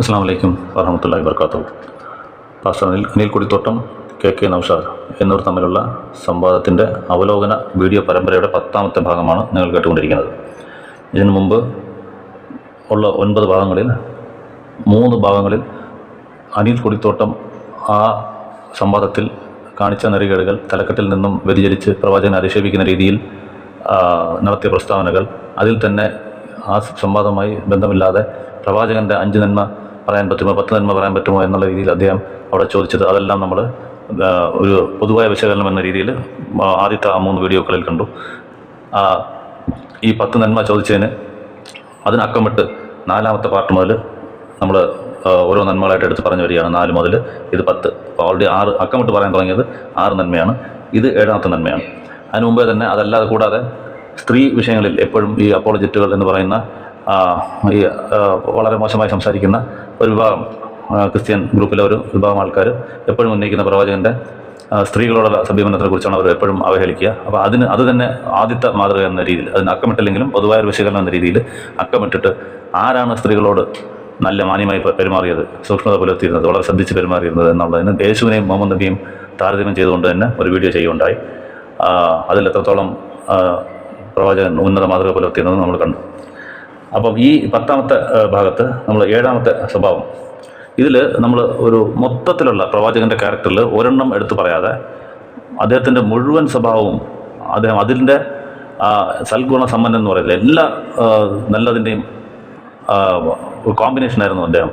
അസ്സാം വലൈക്കും വറഹമത്തുള്ളാഹി വർക്കാത്തുഹു. Pastor Anil Kudithottam, K Naushad എന്നിവർ തമ്മിലുള്ള സംവാദത്തിൻ്റെ അവലോകന വീഡിയോ പരമ്പരയുടെ 10ാമത്തെ ഭാഗമാണ് നിങ്ങൾ കേട്ടുകൊണ്ടിരിക്കുന്നത്. ഇതിനു മുമ്പ് ഉള്ള 9 ഭാഗങ്ങളിൽ 3 ഭാഗങ്ങളിൽ അനിൽ കുടിത്തോട്ടം ആ സംവാദത്തിൽ കാണിച്ച നെറികേടുകൾ, തലക്കെട്ടിൽ നിന്നും വ്യതിചലിച്ച് പ്രവാചകനെ അധിക്ഷേപിക്കുന്ന രീതിയിൽ നടത്തിയ പ്രസ്താവനകൾ, അതിൽ തന്നെ ആ സംവാദവുമായി ബന്ധമില്ലാതെ പ്രവാചകൻ്റെ 5 നന്മ പറയാൻ പറ്റുമോ 10 നന്മ പറയാൻ പറ്റുമോ എന്നുള്ള രീതിയിൽ അദ്ദേഹം അവിടെ ചോദിച്ചത്, അതെല്ലാം നമ്മൾ ഒരു പൊതുവായ വിശകലനം എന്ന രീതിയിൽ ആദ്യത്തെ 3 വീഡിയോകളിൽ കണ്ടു. ഈ 10 നന്മ ചോദിച്ചതിന് അതിനക്കമിട്ട് 4ാമത്തെ പാർട്ട് മുതൽ നമ്മൾ ഓരോ നന്മകളായിട്ട് എടുത്ത് പറഞ്ഞു വരികയാണ്. 4 മുതൽ ഇത് 10. അപ്പോൾ ഓൾറെഡി 6 അക്കമിട്ട് പറയാൻ തുടങ്ങിയത് 6 നന്മയാണ്. ഇത് 7ാമത്തെ നന്മയാണ്. അതിന് മുമ്പേ തന്നെ അതല്ലാതെ കൂടാതെ സ്ത്രീ വിഷയങ്ങളിൽ എപ്പോഴും ഈ അപ്പോളജിറ്റുകൾ എന്ന് പറയുന്ന ഈ വളരെ മോശമായി സംസാരിക്കുന്ന ഒരു വിഭാഗം, ക്രിസ്ത്യൻ ഗ്രൂപ്പിലെ ഒരു വിഭാഗം ആൾക്കാർ എപ്പോഴും ഉന്നയിക്കുന്ന പ്രവാചകൻ്റെ സ്ത്രീകളോടുള്ള സമീപനത്തെക്കുറിച്ചാണ് അവർ എപ്പോഴും അവഹേളിക്കുക. അപ്പോൾ അത് തന്നെ ആദ്യത്തെ മാതൃക എന്ന രീതിയിൽ, അതിന് അക്കമിട്ടില്ലെങ്കിലും പൊതുവായൊരു വിശകലനം എന്ന രീതിയിൽ അക്കമിട്ടിട്ട് ആരാണ് സ്ത്രീകളോട് നല്ല മാന്യമായി പെരുമാറിയത്, സൂക്ഷ്മത പുലർത്തിയിരുന്നത്, വളരെ ശ്രദ്ധിച്ച് പെരുമാറിയിരുന്നത് എന്നുള്ളതിന് യേശുവിനെയും മുഹമ്മദ് നബിയും താരതമ്യം ചെയ്തുകൊണ്ട് തന്നെ ഒരു വീഡിയോ ചെയ്യുകയുണ്ടായി. അതിൽ എത്രത്തോളം പ്രവാചകൻ ഉന്നത മാതൃക പുലർത്തിയെന്നത് നമ്മൾ കണ്ടു. അപ്പം ഈ 10ാമത്തെ ഭാഗത്ത് നമ്മൾ 7ാമത്തെ സ്വഭാവം, ഇതിൽ നമ്മൾ ഒരു മൊത്തത്തിലുള്ള പ്രവാചകൻ്റെ ക്യാരക്ടറിൽ ഒരെണ്ണം എടുത്തു പറയാതെ അദ്ദേഹത്തിൻ്റെ മുഴുവൻ സ്വഭാവവും, അദ്ദേഹം അതിൻ്റെ സൽഗുണ സമ്പന്നൻ എന്ന് പറയുന്നത് എല്ലാ നല്ലതിൻ്റെയും കോമ്പിനേഷനായിരുന്നു അദ്ദേഹം.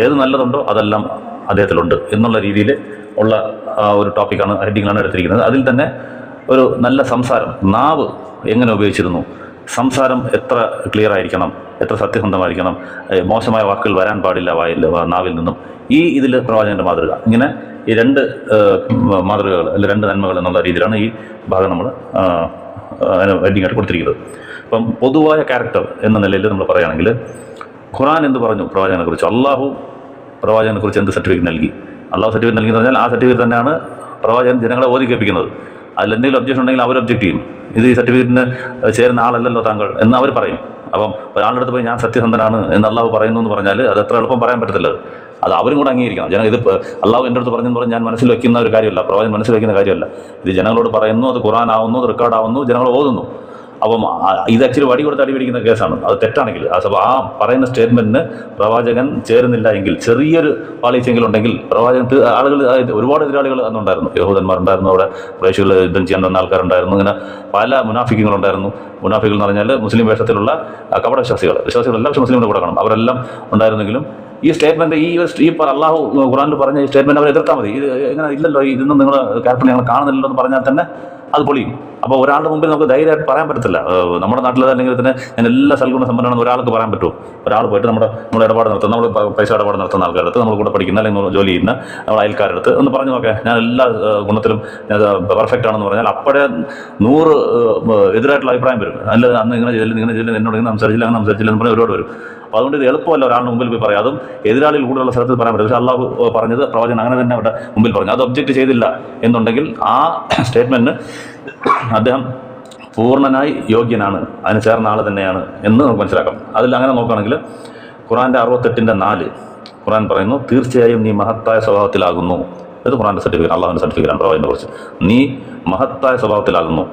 ഏത് നല്ലതുണ്ടോ അതെല്ലാം അദ്ദേഹത്തിലുണ്ട് എന്നുള്ള രീതിയിൽ ഉള്ള ഒരു ടോപ്പിക്കാണ്, ഹെഡിങ്ങിലാണ് എടുത്തിരിക്കുന്നത്. അതിൽ തന്നെ ഒരു നല്ല സംസാരം, നാവ് എങ്ങനെ ഉപയോഗിച്ചിരുന്നു, സംസാരം എത്ര ക്ലിയർ ആയിരിക്കണം, എത്ര സത്യസന്ധമായിരിക്കണം, മോശമായ വാക്കുകൾ വരാൻ പാടില്ല നാവിൽ നിന്നും, ഇതിൽ പ്രവാചകൻ്റെ മാതൃക. ഇങ്ങനെ ഈ 2 മാതൃകകൾ അല്ലെങ്കിൽ 2 നന്മകൾ എന്നുള്ള രീതിയിലാണ് ഈ ഭാഗം നമ്മൾ ഹെഡിങ്ങായിട്ട് കൊടുത്തിരിക്കുന്നത്. അപ്പം പൊതുവായ ക്യാരക്ടർ എന്ന നിലയിൽ നമ്മൾ പറയുകയാണെങ്കിൽ, ഖുർആൻ എന്ത് പറഞ്ഞു പ്രവാചകനെക്കുറിച്ച്, അള്ളാഹു പ്രവാചകനെക്കുറിച്ച് എന്ത് സർട്ടിഫിക്കറ്റ് നൽകി, അള്ളാഹു സർട്ടിഫിക്കറ്റ് നൽകി എന്ന് പറഞ്ഞാൽ ആ സർട്ടിഫിക്കറ്റ് തന്നെയാണ് പ്രവാചകൻ ജനങ്ങളെ ഓതി കേൾപ്പിക്കുന്നത്. അതിലെന്തെങ്കിലും ഒബ്ജക്ഷൻ ഉണ്ടെങ്കിൽ അവർ ഒബ്ജക്റ്റ് ചെയ്യും. ഇത് ഈ സർട്ടിഫിക്കറ്റിന് ചേരുന്ന ആളല്ലല്ലോ താങ്കൾ എന്ന് അവർ പറയും. അപ്പം ഒരാളുടെ അടുത്ത് പോയി ഞാൻ സത്യസന്ധനാണ് എന്ന് അള്ളാഹു പറയുന്നു എന്ന് പറഞ്ഞാൽ അത് എത്ര എളുപ്പം പറയാൻ പറ്റത്തില്ല. അത് അവരും കൂടെ അംഗീകരിക്കണം. ഇത് അള്ളാഹു എൻ്റെ അടുത്ത് പറഞ്ഞെന്ന് പറഞ്ഞാൽ ഞാൻ മനസ്സിൽ വയ്ക്കുന്ന ഒരു കാര്യമല്ല, പ്രവാചകൻ മനസ്സിൽ വയ്ക്കുന്ന കാര്യമല്ല. ഇത് ജനങ്ങളോട് പറയുന്നു, അത് ഖുർആൻ ആവുന്നു, അത് റെക്കോർഡാവുന്നു, ജനങ്ങൾ ഓതുന്നു. അപ്പം ഇത് ആക്ച്വലി വടി കൊടുത്ത് അടിപിടിക്കുന്ന കേസാണ്. അത് തെറ്റാണെങ്കിൽ, അപ്പോൾ ആ പറയുന്ന സ്റ്റേറ്റ്മെൻറ്റിന് പ്രവാചകൻ ചേരുന്നില്ല എങ്കിൽ, ചെറിയൊരു പാളിച്ചെങ്കിലും ഉണ്ടെങ്കിൽ പ്രവാചകൻ ആളുകൾ, ഒരുപാട് എതിരാളികൾ അന്നുണ്ടായിരുന്നു. യഹൂദന്മാരുണ്ടായിരുന്നു, അവിടെ പ്രേക്ഷികൾ യുദ്ധം ചെയ്യാൻ വന്ന ആൾക്കാരുണ്ടായിരുന്നു. ഇങ്ങനെ പല മുനാഫിക്കുകളുണ്ടായിരുന്നു. മുനാഫികൾ എന്ന് പറഞ്ഞാൽ മുസ്ലിം വേഷത്തിലുള്ള കപട വിശ്വാസികളെല്ലാം പക്ഷേ മുസ്ലിമിൻ്റെ കൂടെ കാണും, അവരെല്ലാം ഉണ്ടായിരുന്നെങ്കിലും ഈ സ്റ്റേറ്റ്മെൻറ്റ് ഈ അള്ളാഹു ഖുർആനിൽ പറഞ്ഞ ഈ സ്റ്റേറ്റ്മെൻറ്റ് അവരെ എതിർത്താൽ മതി. ഇത് എങ്ങനെ ഇല്ലല്ലോ, ഇതൊന്നും നിങ്ങൾ ക്യാരക്ടർ ഞങ്ങൾ കാണുന്നില്ലല്ലോ എന്ന് പറഞ്ഞാൽ തന്നെ അത് പൊളിയും. അപ്പോൾ ഒരാളുടെ മുമ്പിൽ നമുക്ക് ധൈര്യമായിട്ട് പറയാൻ പറ്റത്തില്ല. നമ്മുടെ നാട്ടിൽ അല്ലെങ്കിൽ തന്നെ ഞാൻ എല്ലാ സൽഗുണ സമ്പന്നമാണെന്ന് ഒരാൾക്ക് പറയാൻ പറ്റുമോ? ഒരാൾ പോയിട്ട് നമ്മൾ ഇടപാട് നടത്തുന്ന, നമ്മൾ പൈസ ഇടപാട് നടത്തുന്ന ആൾക്കാരുടെ അടുത്ത്, നമ്മൾ കൂടെ പഠിക്കുന്ന അല്ലെങ്കിൽ ജോലി ചെയ്യുന്ന നമ്മൾ അയൽക്കാരുടെ അടുത്ത് ഒന്ന് പറഞ്ഞു നോക്കേ, ഞാൻ എല്ലാ ഗുണത്തിലും ഞാൻ പെർഫെക്റ്റ് ആണെന്ന് പറഞ്ഞാൽ അപ്പോഴേ 100 എതിരായിട്ടുള്ള അഭിപ്രായം വരും. അല്ല അന്ന് ഇങ്ങനെ ചെയ്തില്ല എന്നോട് ഇങ്ങനെ സംസാരിച്ചില്ല എന്ന് പറഞ്ഞാൽ ഒരുപാട് വരും. അപ്പോൾ അതുകൊണ്ട് ഇത് എളുപ്പമല്ല ഒരാളുടെ മുമ്പിൽ പോയി പറയാം. അതും എതിരാളികൾ കൂടുതലുള്ള സ്ഥലത്ത് പറയാൻ പറ്റും. പക്ഷേ അള്ളാഹു പറഞ്ഞത് പ്രവാചകൻ അങ്ങനെ തന്നെ അവിടെ മുമ്പിൽ പറഞ്ഞു. അത് ഒബ്ജക്റ്റ് ചെയ്തില്ല എന്നുണ്ടെങ്കിൽ ആ സ്റ്റേറ്റ്മെൻറ്റിന് അദ്ദേഹം പൂർണ്ണനായി യോഗ്യനാണ്, അതിന് ചേർന്ന ആൾ തന്നെയാണ് എന്ന് നമുക്ക് മനസ്സിലാക്കാം. അതിൽ അങ്ങനെ നോക്കുകയാണെങ്കിൽ ഖുർആൻ്റെ 68:4 ഖുർആൻ പറയുന്നു, തീർച്ചയായും നീ മഹത്തായ സ്വഭാവത്തിലാകുന്നു. ഇത് ഖുർആൻ്റെ സർട്ടിഫിക്കറ്റ്, അള്ളാഹുവിൻ്റെ സർട്ടിഫിക്കറ്റാണ് പ്രവാചകനെ കുറിച്ച്. നീ മഹത്തായ സ്വഭാവത്തിലാകുന്നു.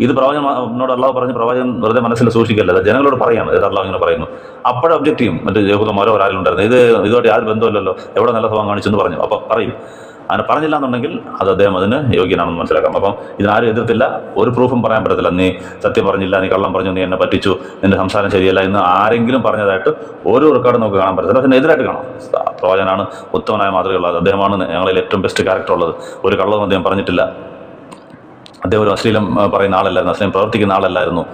ഇത് പ്രവാചകനോട് അള്ളാഹു പറഞ്ഞ് പ്രവാചകൻ വെറുതെ മനസ്സിൽ സൂക്ഷിക്കല്ല, ജനങ്ങളോട് പറയാണ്. ഇത് അള്ളാഹു ഇങ്ങനെ പറയുന്നു. അപ്പോഴേ ഒബ്ജക്റ്റ് ചെയ്യും. മറ്റു യഹൂദന്മാരോ ഒരാളും ഉണ്ടായിരുന്നു, ഇതോടെ യാതൊരു ബന്ധമില്ലല്ലോ, എവിടെ നല്ല സ്വഭാവം കാണിച്ചെന്ന് പറഞ്ഞു. അപ്പോൾ പറയും. അങ്ങനെ പറഞ്ഞില്ല എന്നുണ്ടെങ്കിൽ അത് അദ്ദേഹം അതിന് യോഗ്യനാണെന്ന് മനസ്സിലാക്കാം. അപ്പം ഇതിനാരും എതിർത്തില്ല, ഒരു പ്രൂഫും പറയാൻ പറ്റത്തില്ല. നീ സത്യം പറഞ്ഞില്ല, നീ കള്ളം പറഞ്ഞു, നീ എന്നെ പറ്റിച്ചു, നിന്റെ സംസാരം ശരിയല്ല എന്ന് ആരെങ്കിലും പറഞ്ഞതായിട്ട് ഒരു റെക്കോർഡ് നമുക്ക് കാണാൻ പറ്റത്തില്ല. പക്ഷേ എതിരായിട്ട് കാണാം. പ്രവാചകനാണ് ഉത്തമനായ മാതൃകയുള്ളത്, അദ്ദേഹമാണ് ഞങ്ങളിൽ ഏറ്റവും ബെസ്റ്റ് ക്യാരക്ടർ ഉള്ളത്, ഒരു കള്ളവും അദ്ദേഹം പറഞ്ഞിട്ടില്ല, അദ്ദേഹം ഒരു അശ്ലീലം പറയുന്ന ആളല്ലായിരുന്നു, അശ്ലീലം പ്രവർത്തിക്കുന്ന ആളല്ലായിരുന്നു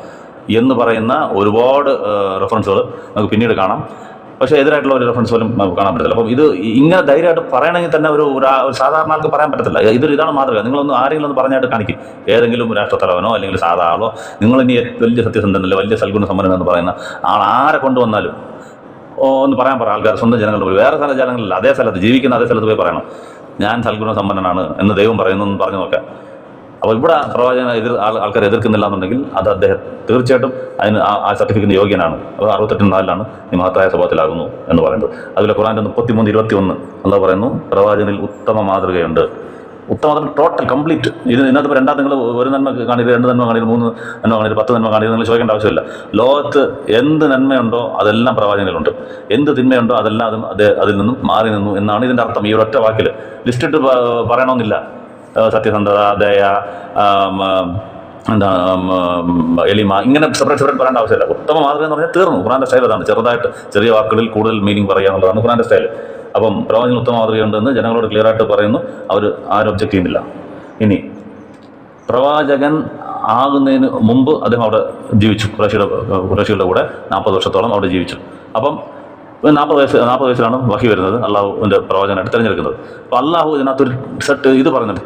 എന്ന് പറയുന്ന ഒരുപാട് റെഫറൻസുകൾ നമുക്ക് പിന്നീട് കാണാം. പക്ഷേ എതിരായിട്ടുള്ള ഒരു റെഫറൻസ് പോലും നമുക്ക് കാണാൻ പറ്റത്തില്ല. അപ്പം ഇത് ഇങ്ങനെ ധൈര്യമായിട്ട് പറയണമെങ്കിൽ തന്നെ ഒരു സാധാരണ ആൾക്ക് പറയാൻ പറ്റത്തില്ല. ഇതാണ് മാതൃക. നിങ്ങളൊന്ന് ആരെങ്കിലും ഒന്ന് പറഞ്ഞായിട്ട് കാണിക്കും, ഏതെങ്കിലും രാഷ്ട്രത്തലവനോ അല്ലെങ്കിൽ സാധാ ആളോ, നിങ്ങളിനി വലിയ സത്യസന്ധനല്ല, വലിയ സൽഗുണ സമ്പന്നൻ എന്ന് പറയുന്ന ആരെ കൊണ്ടുവന്നാലും ഒന്ന് പറയാൻ ആൾക്കാർ സ്വന്തം ജനങ്ങളുടെ പോയി, വേറെ സ്ഥല ജനങ്ങളില്ല, അതേ സ്ഥലത്ത് ജീവിക്കുന്ന അതേ സ്ഥലത്ത് പോയി പറയണം, ഞാൻ സൽഗുണ സമ്പന്നനാണ് എന്ന് ദൈവം പറയുന്നു എന്ന് പറഞ്ഞു നോക്കാം. അപ്പോൾ ഇവിടെ പ്രവാചകനെ ആൾക്കാർ എതിർക്കുന്നില്ല എന്നുണ്ടെങ്കിൽ അത് അദ്ദേഹം തീർച്ചയായിട്ടും അതിന് ആ സർട്ടിഫിക്കറ്റിന് യോഗ്യനാണ്. അത് 68-4 നീ മഹത്തായ സ്വഭാവത്തിലാകുന്നു എന്ന് പറയുന്നത്. അതുപോലെ ഖുർആൻ്റെ 33-21 അള്ളാഹു പറയുന്നു, പ്രവാചകനിൽ ഉത്തമ മാതൃകയുണ്ട്. ഉത്തമ ടോട്ടൽ കംപ്ലീറ്റ്. ഇതിനകത്ത് രണ്ടാം നിങ്ങൾ ഒരു നന്മ കാണിയത്, 2 നന്മ കാണിയത്, 3 നന്മ കാണിയത്, 10 നന്മ കാണിയത് നിങ്ങൾ ചോദിക്കേണ്ട ആവശ്യമില്ല. ലോകത്ത് എന്ത് നന്മയുണ്ടോ അതെല്ലാം പ്രവാചകനിലുണ്ട്, എന്ത് തിന്മയുണ്ടോ അതെല്ലാം അതിൽ നിന്നും മാറി നിന്നു എന്നാണ് ഇതിൻ്റെ അർത്ഥം. ഈ ഒരൊറ്റ വാക്കിൽ ലിസ്റ്റിട്ട് പറയണമെന്നില്ല. സത്യസന്ധത, ദയ, എളിമ, ഇങ്ങനെ സെപ്പറേറ്റ് പറയേണ്ട ആവശ്യമില്ല. ഉത്തമ മാതൃക എന്ന് പറഞ്ഞാൽ തീർന്നു. ഖുർആൻ്റെ സ്റ്റൈൽ അതാണ്, ചെറുതായിട്ട് ചെറിയ വാക്കുകളിൽ കൂടുതൽ മീനിങ് പറയുക എന്നുള്ളതാണ് ഖുർആൻ്റെ സ്റ്റൈൽ. അപ്പം പ്രവാചകന് ഉത്തമ മാതൃകയുണ്ടെന്ന് ജനങ്ങളോട് ക്ലിയർ ആയിട്ട് പറയുന്നു. അവർ ആരും ഒബ്ജക്റ്റ് ചെയ്യുന്നില്ല. ഇനി പ്രവാചകൻ ആകുന്നതിന് മുമ്പ് അദ്ദേഹം അവിടെ ജീവിച്ചു, ഖുറൈശികളുടെ കൂടെ 40 വർഷത്തോളം അവിടെ ജീവിച്ചു. അപ്പം 40 വയസ്സിലാണ് വഹി വരുന്നത്, അള്ളാഹുവിൻ്റെ പ്രവാചകനായിട്ട് തിരഞ്ഞെടുക്കുന്നത്. അപ്പോൾ അള്ളാഹു ഇതിനകത്തൊരു സെറ്റ് ഇത് പറയുന്നുണ്ട്,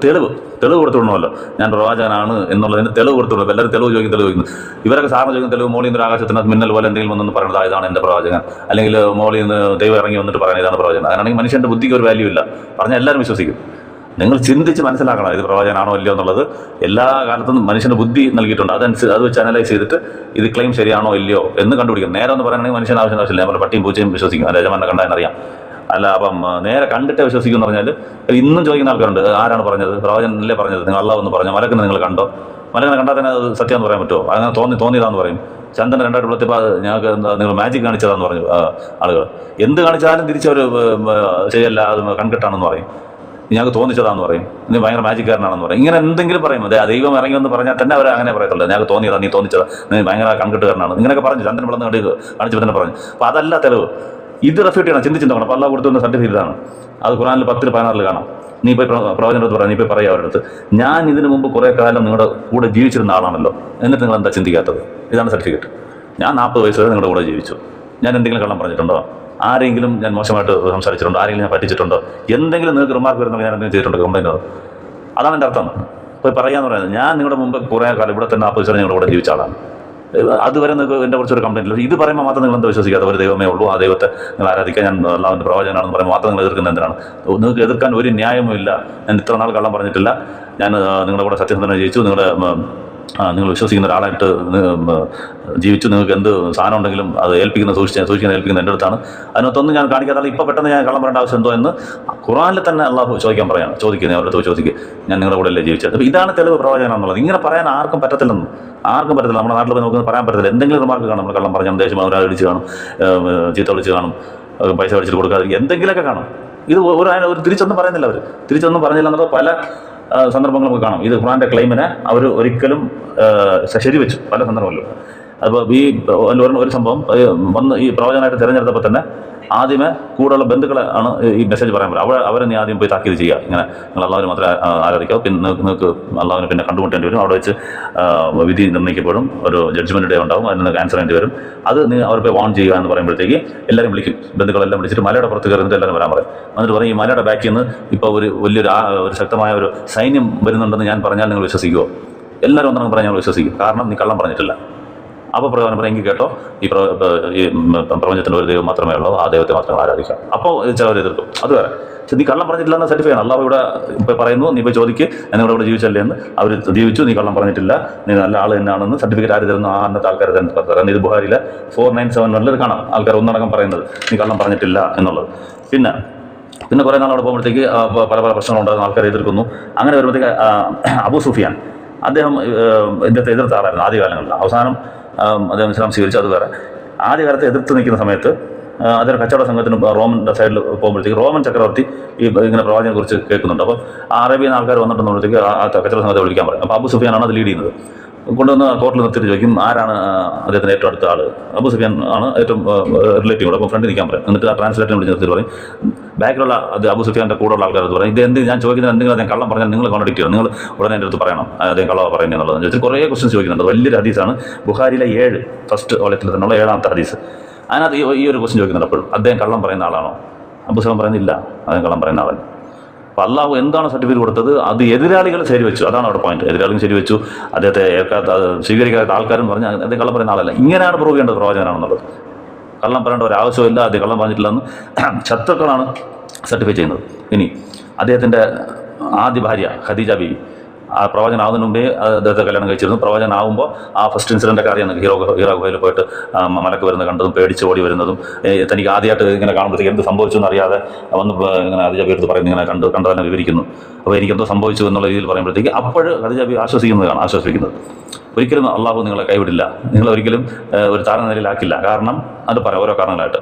തെളിവ് കൊടുത്തുവിടണമല്ലോ, ഞാൻ പ്രവാചകനാണ് എന്നുള്ളതിന് തെളിവ് കൊടുത്തുവിടും. എല്ലാവരും തെളിവ് ചോദിക്കുന്നു. ഇവരൊക്കെ സാറിന് ചോദിക്കുന്ന തെളിവ് മോളിൽ നിന്ന് ആകാശത്തിനകത്ത് മിന്നൽ പോലെ എന്തെങ്കിലും വന്നെന്ന് പറയുന്നത് ഇതാണ് എൻ്റെ പ്രവാചകൻ, അല്ലെങ്കിൽ മോളിൽ നിന്ന് ദൈവം ഇറങ്ങി വന്നിട്ട് പറയുന്നത് ഇതാണ് പ്രവാചകൻ. അങ്ങനെയാണെങ്കിൽ മനുഷ്യൻ്റെ ബുദ്ധിക്ക് ഒരു വാല്യൂ ഇല്ല, പറഞ്ഞാൽ എല്ലാവരും വിശ്വസിക്കും. നിങ്ങൾ ചിന്തിച്ച് മനസ്സിലാക്കണം ഇത് പ്രവാചകനാണോ അല്ലയോ എന്നുള്ളത്. എല്ലാ കാലത്തും മനുഷ്യന് ബുദ്ധി നൽകിയിട്ടുണ്ട്, അത് വെച്ച് അനലൈസ് ചെയ്തിട്ട് ഇത് ക്ലെയിം ശരിയാണോ ഇല്ലയോ എന്ന് കണ്ടുപിടിക്കും. നേരെ ഒന്ന് പറയുകയാണെങ്കിൽ മനുഷ്യൻ ആവശ്യമില്ല, ഞാൻ പട്ടിയും പൂച്ചയും വിശ്വസിക്കും, യജമാനെ കണ്ടാൽ അറിയാം. അല്ല, അപ്പം നേരെ കണ്ടിട്ട് വിശ്വസിക്കും എന്ന് പറഞ്ഞാൽ ഇന്നും ചോദിക്കുന്ന ആൾക്കാരുണ്ട്, ആരാണ് പറഞ്ഞത്, പ്രവാചകനല്ലേ പറഞ്ഞത്, നിങ്ങൾ അള്ളാഹു എന്ന് പറഞ്ഞു, മലക്കിനെ നിങ്ങൾ കണ്ടോ, മലക്കിനെ കണ്ടാൽ തന്നെ അത് സത്യം എന്ന് പറയാൻ പറ്റുമോ, അങ്ങനെ തോന്നിയതാന്ന് പറയും. ചന്ദ്രൻ 2 വിളത്തിപ്പോൾ ഞങ്ങൾക്ക് നിങ്ങൾ മാജിക് കാണിച്ചതാന്ന് പറഞ്ഞു ആളുകൾ. എന്ത് കാണിച്ചാലും തിരിച്ചവർ ശരിയല്ല, അത് കൺകെട്ടാണെന്ന് പറയും, ഞങ്ങൾക്ക് തോന്നിച്ചതാന്ന് പറയും, നീ ഭയങ്കര മാജിക്കാരനാണെന്ന് പറയും. ഇങ്ങനെ എന്തെങ്കിലും പറയും. ദൈവം ഇറങ്ങി എന്ന് പറഞ്ഞാൽ തന്നെ അവർ അങ്ങനെ പറയത്തുള്ളൂ, ഞങ്ങൾക്ക് തോന്നിയതാ, നീ തോന്നിച്ചതാ, നീ ഭയങ്കര കൺകെട്ടുകാരനാണ്, ഇങ്ങനെയൊക്കെ പറഞ്ഞു ചന്ദ്രൻ വിളന്ന് കാണിച്ചു തന്നെ പറഞ്ഞു. അപ്പോൾ അതല്ല തെളിവ്. ഇത് റെഫ്യൂട്ട് ചെയ്യണം, ചിന്തിച്ചിട്ടുണ്ടോ. അപ്പോൾ അള്ളാഹു കൊടുത്തുന്ന സർട്ടിഫിക്കറ്റ് ആണ്. അത് ഖുർആനിൽ 10-14 കാണാം. നീ പോയി പ്രവാചകൻ്റെ അടുത്ത് പറയാം, നീ പോയി പറയുക അവരുടെ അടുത്ത്, ഞാൻ ഇതിനു മുമ്പ് കുറേ കാലം നിങ്ങളുടെ കൂടെ ജീവിച്ചിരുന്ന ആളാണല്ലോ, എന്നിട്ട് നിങ്ങൾ എന്താ ചിന്തിക്കാത്തത്? ഇതാണ് സർട്ടിഫിക്കറ്റ്. ഞാൻ 40 വയസ്സ് വരെ നിങ്ങളുടെ കൂടെ ജീവിച്ചു. ഞാൻ എന്തെങ്കിലും കള്ളം പറഞ്ഞിട്ടുണ്ടോ? ആരെങ്കിലും ഞാൻ മോശമായിട്ട് സംസാരിച്ചിട്ടുണ്ടോ? ആരെങ്കിലും ഞാൻ പറ്റിച്ചിട്ടുണ്ടോ? എന്തെങ്കിലും നിങ്ങൾക്ക് റിമാർക്ക് വരുന്നത് ഞാൻ എന്തെങ്കിലും ചെയ്തിട്ടുണ്ടോ, കംപ്ലൈൻറ്റ്? അതാണ് എൻ്റെ അർത്ഥം. പോയി പറയാമെന്ന് പറയുന്നത്, ഞാൻ നിങ്ങളുടെ മുമ്പ് കുറേ കാലം ഇവിടെ തന്നെ 40 വയസ്സ് നിങ്ങളുടെ കൂടെ ജീവിച്ച ആളാണ്, അതുവരെ നിങ്ങൾക്ക് എൻ്റെ കുറിച്ചൊരു കംപ്ലൈൻറ്റ് ഇല്ല. ഇത് പറയുമ്പോൾ മാത്രം നിങ്ങൾ എന്താ വിശ്വസിക്കാത്ത? ഒരു ദൈവമേ ഉള്ളൂ, ആ ദൈവത്തെ നിങ്ങൾ ആരാധിക്കാൻ, ഞാൻ അള്ളാഹുവിൻ്റെ പ്രവാചകനാണെന്ന് പറയുമ്പോൾ മാത്രം നിങ്ങൾ എതിർക്കുന്നത് എന്തിനാണ്? നിങ്ങൾക്ക് എതിർക്കാൻ ഒരു ന്യായവും ഇല്ല. ഞാൻ ഇത്ര നാൾ കള്ളം പറഞ്ഞിട്ടില്ല, ഞാൻ നിങ്ങളുടെ കൂടെ സത്യസന്ധന ജീവിച്ചു, നിങ്ങൾ വിശ്വസിക്കുന്ന ഒരാളായിട്ട് ജീവിച്ചു, നിങ്ങൾക്ക് എന്ത് സാധനം ഉണ്ടെങ്കിലും അത് ഏൽപ്പിക്കുന്ന എൻ്റെ അടുത്താണ്, അതിനകത്തൊന്നും ഞാൻ കാണിക്കാതെ ഇപ്പോൾ പെട്ടെന്ന് ഞാൻ കള്ളം പറയേണ്ട ആവശ്യം എന്തോ എന്ന് ഖുർആനിൽ തന്നെ അള്ളാഹു ചോദിക്കുന്നത് അവരുടെ ചോദിക്കുക, ഞാൻ നിങ്ങളുടെ കൂടെ അല്ലേ ജീവിച്ചത്. അപ്പോൾ ഇതാണ് തെളിവ് പ്രവാചകനാണെന്നുള്ളത്. ഇങ്ങനെ പറയാൻ ആർക്കും പറ്റത്തില്ല. നമ്മുടെ നാട്ടിൽ നമുക്ക് പറയാൻ പറ്റത്തില്ല. എന്തെങ്കിലും റിമാർക്ക് കാണും, നമ്മൾ കള്ളം പറഞ്ഞാൽ ദേഷ്യം ഒരാൾ അടിച്ച് കാണും, ചീത്ത വിളിച്ച് കാണും, പൈസ മേടിച്ചിട്ട് കൊടുക്കാതിരിക്കും, എന്തെങ്കിലുമൊക്കെ കാണും. ഇത് ഒരു തിരിച്ചൊന്നും പറയുന്നില്ല. അവർ തിരിച്ചൊന്നും പറഞ്ഞില്ല എന്നുള്ള പല സന്ദർഭങ്ങൾ നമുക്ക് കാണാം. ഇത് ഖുർആൻ്റെ ക്ലെയിമിനെ അവർ ഒരിക്കലും ശരിവെച്ചു പല സന്ദർഭങ്ങളിലും. അപ്പോൾ ഒരു സംഭവം വന്ന് ഈ പ്രവചനമായിട്ട് തിരഞ്ഞെടുത്തപ്പോൾ തന്നെ ആദ്യമേ കൂടെയുള്ള ബന്ധുക്കളെ ആണ് ഈ മെസ്സേജ് പറയാൻ പറ്റും. അവരെ നീ ആദ്യം പോയി താക്കീത് ചെയ്യുക, ഇങ്ങനെ നിങ്ങൾ അള്ളാഹുവിനെ മാത്രമേ ആരാധിക്കാവൂ, പിന്നെ നിങ്ങൾക്ക് അള്ളാഹുവിനെ പിന്നെ കണ്ടുമുട്ടേണ്ടി വരും, അവിടെ വെച്ച് വിധി നിർണ്ണയിക്കപ്പെടും, ഒരു ജഡ്ജ്മെൻറ്റ് ഡേ ഉണ്ടാവും, അതിന് ആൻസർ ചെയ്യേണ്ടി വരും, അത് നീ അവർ പോയി വാൺ ചെയ്യുക എന്ന് പറയുമ്പോഴത്തേക്ക് എല്ലാവരും വിളിക്കും, ബന്ധുക്കളെല്ലാം വിളിച്ചിട്ട് മലയുടെ പുറത്ത് കയറുന്നിട്ട് എല്ലാവരും വരാൻ പറയും. എന്നിട്ട് പറയും, ഈ മലയുടെ ബാക്കിൽ നിന്ന് ഇപ്പോൾ ഒരു ശക്തമായ ഒരു സൈന്യം വരുന്നുണ്ടെന്ന് ഞാൻ പറഞ്ഞാൽ നിങ്ങൾ വിശ്വസിക്കുമോ? എല്ലാവരും ഒന്നും പറഞ്ഞാൽ ഞങ്ങൾ വിശ്വസിക്കും, കാരണം നീ കള്ളം പറഞ്ഞിട്ടില്ല. അപ്പോൾ പ്രധാനം പറയും, എങ്കിൽ കേട്ടോ, ഈ പ്രപഞ്ചത്തിൻ്റെ ഒരു ദൈവം മാത്രമേ ഉള്ളൂ, ആ ദൈവത്തെ മാത്രമേ ആരാധിക്കാം. അപ്പോൾ ചിലവർ എതിർക്കും, അത് വേറെ. പക്ഷെ നീ കള്ളം പറഞ്ഞിട്ടില്ല എന്ന് സർട്ടിഫൈ ചെയ്യണം. അള്ളാഹു ഇവിടെ ഇപ്പോൾ പറയുന്നു, നീ പോയി ചോദിക്ക്, ഞാൻ ഇവിടെ ജീവിച്ചല്ലേ എന്ന്. അവർ ജീവിച്ചു, നീ കള്ളം പറഞ്ഞിട്ടില്ല, നീ നല്ല ആൾ തന്നെയാണെന്ന് സർട്ടിഫിക്കറ്റ് ആര് തരുന്നു? അന്നത്തെ ആൾക്കാർ തരുന്നത്. ഇത് ബുഹാരിയിലെ 497 കാണാം ആൾക്കാർ ഒന്നടക്കം പറയുന്നത് നീ കള്ളം പറഞ്ഞിട്ടില്ല എന്നുള്ളത്. പിന്നെ കുറേ നാൾ അവിടെ പോകുമ്പോഴത്തേക്ക് പല പ്രശ്നങ്ങളുണ്ടാകുന്ന ആൾക്കാരെ എതിർക്കുന്നു. അങ്ങനെ വരുമ്പോഴത്തേക്ക് അബൂ സുഫിയാൻ അദ്ദേഹം ഇദ്ദേഹത്തെ എതിർത്ത ആളായിരുന്നു ആദ്യകാലങ്ങളിൽ. അവസാനം അദ്ദേഹം ഇസ്ലാം സ്വീകരിച്ചു, അത് വേറെ. ആദ്യകാലത്ത് എതിർത്ത് നിൽക്കുന്ന സമയത്ത് അദ്ദേഹം കച്ചവട സംഘത്തിന് റോമൻ്റെ സൈഡിൽ പോകുമ്പോഴത്തേക്ക് റോമൻ ചക്രവർത്തി ഇങ്ങനെ പ്രവാചകനെ കുറിച്ച് കേൾക്കുന്നുണ്ട്. അപ്പോൾ അറേബ്യൻ ആൾക്കാർ വന്നിട്ടുമ്പോഴത്തേക്ക് ആ കച്ചവട സംഘത്തെ വിളിക്കാൻ പറയും. അപ്പോൾ അബൂ സുഫിയാനാണ് അത് ലീഡ് ചെയ്യുന്നത്. കൊണ്ടുവന്ന് കോർട്ടിൽ നിർത്തിയിട്ട് ചോദിക്കും, ആരാണ് അദ്ദേഹത്തിന് ഏറ്റവും അടുത്ത ആൾ? അബൂ സുഫിയാൻ ആണ് ഏറ്റവും റിലേറ്റീവ്. അപ്പോൾ ഫ്രണ്ട് നിൽക്കാൻ പറയും. എന്നിട്ട് ആ ട്രാൻസ്ലേറ്ററിനെ വിളിച്ച് നിർത്തിയിട്ട് പറയും, ബാക്കിലുള്ള അത് അബൂ സുഫിയാൻ്റെ കൂടെയുള്ള ആൾക്കാർ പറയും, ഇത് എന്ത് ഞാൻ ചോദിക്കുന്നത് എന്തെങ്കിലും അദ്ദേഹം കള്ളം പറഞ്ഞാൽ നിങ്ങൾ കോൺട്രാഡിക്റ്റ് ചെയ്യണം, നിങ്ങൾ ഉടനെ എൻ്റെ അടുത്ത് പറയണം അദ്ദേഹം കള്ളവ പറയുന്നത് എന്നുള്ളതെന്ന് ചോദിച്ചാൽ കുറേ ക്വസ്റ്റ്യൻസ് ചോദിക്കുന്നുണ്ട്. വലിയൊരു ഹദീസാണ്, ബുഖാരിയിലെ 7 ഫസ്റ്റ് വോളത്തിൽ തന്നെയുള്ള 7ാമത്തെ ഹദീസ്. അതിനകത്ത് ഈ ഒരു ക്വസ്റ്റ്യൻ ചോദിക്കുന്നുണ്ട് എപ്പോഴും, അദ്ദേഹം കള്ളം പറയുന്ന ആളാണോ? അബൂ സുഫിയാൻ പറയുന്നില്ല, അദ്ദേഹം കള്ളം പറയുന്ന ആളല്ല. അപ്പോൾ അള്ളാഹു എന്താണ് സർട്ടിഫിക്കറ്റ് കൊടുത്തത്? അത് എതിരാളികൾ ശരിവെച്ചു, അതാണ് അവിടെ പോയിന്റ്. എതിരാളികൾ ശരിവെച്ചു, അദ്ദേഹത്തെ സ്വീകരിക്കാത്ത ആൾക്കാരും പറഞ്ഞ് അദ്ദേഹം കള്ളം പറയുന്ന ആളല്ല. ഇങ്ങനെയാണ് പ്രൂവ് ചെയ്യേണ്ടത് പ്രവാചകനാണെന്നുള്ളത്. കള്ളം പറയേണ്ട ഒരു ആവശ്യമില്ല, അദ്ദേഹം കള്ളം പറഞ്ഞിട്ടില്ലെന്ന് ശത്രുക്കളാണ് സർട്ടിഫൈ ചെയ്യുന്നത്. ഇനി അദ്ദേഹത്തിൻ്റെ ആദ്യ ഭാര്യ ഖദീജ ബീവി, ആ പ്രവാചകനാവുന്നതിന് മുമ്പേ അദ്ദേഹത്തെ കല്യാണം കഴിച്ചിരുന്നു. പ്രവാചകനാവുമ്പോൾ ആ ഫസ്റ്റ് ഇൻസിഡൻ്റൊക്കെ അറിയാം. ഹീറോ ഗുഹയിൽ പോയിട്ട് മലക്ക് വരുന്നത് കണ്ടതും പേടിച്ച് ഓടി വരുന്നതും തനിക്ക് ആദ്യമായിട്ട് ഇങ്ങനെ കാണുമ്പോഴത്തേക്ക് എന്ത് സംഭവിച്ചു എന്നറിയാതെ വന്ന് ഇങ്ങനെ ഖദീജ ബീവി പറയുന്നത് ഇങ്ങനെ കണ്ടതന്നെ വിവരിക്കുന്നു. അപ്പോൾ എനിക്കെന്തോ സംഭവിച്ചു എന്നുള്ള രീതിയിൽ പറയുമ്പോഴത്തേക്ക് അപ്പോൾ ഖദീജ ബീവി ആശ്വസിക്കുന്നത്. ഒരിക്കലും അള്ളാഹു നിങ്ങളെ കൈവിടില്ല, നിങ്ങളൊരിക്കലും ഒരു താഴ്ന്ന നിലയിലാക്കില്ല. കാരണം അത് പറയാം ഓരോ കാരണങ്ങളായിട്ട്.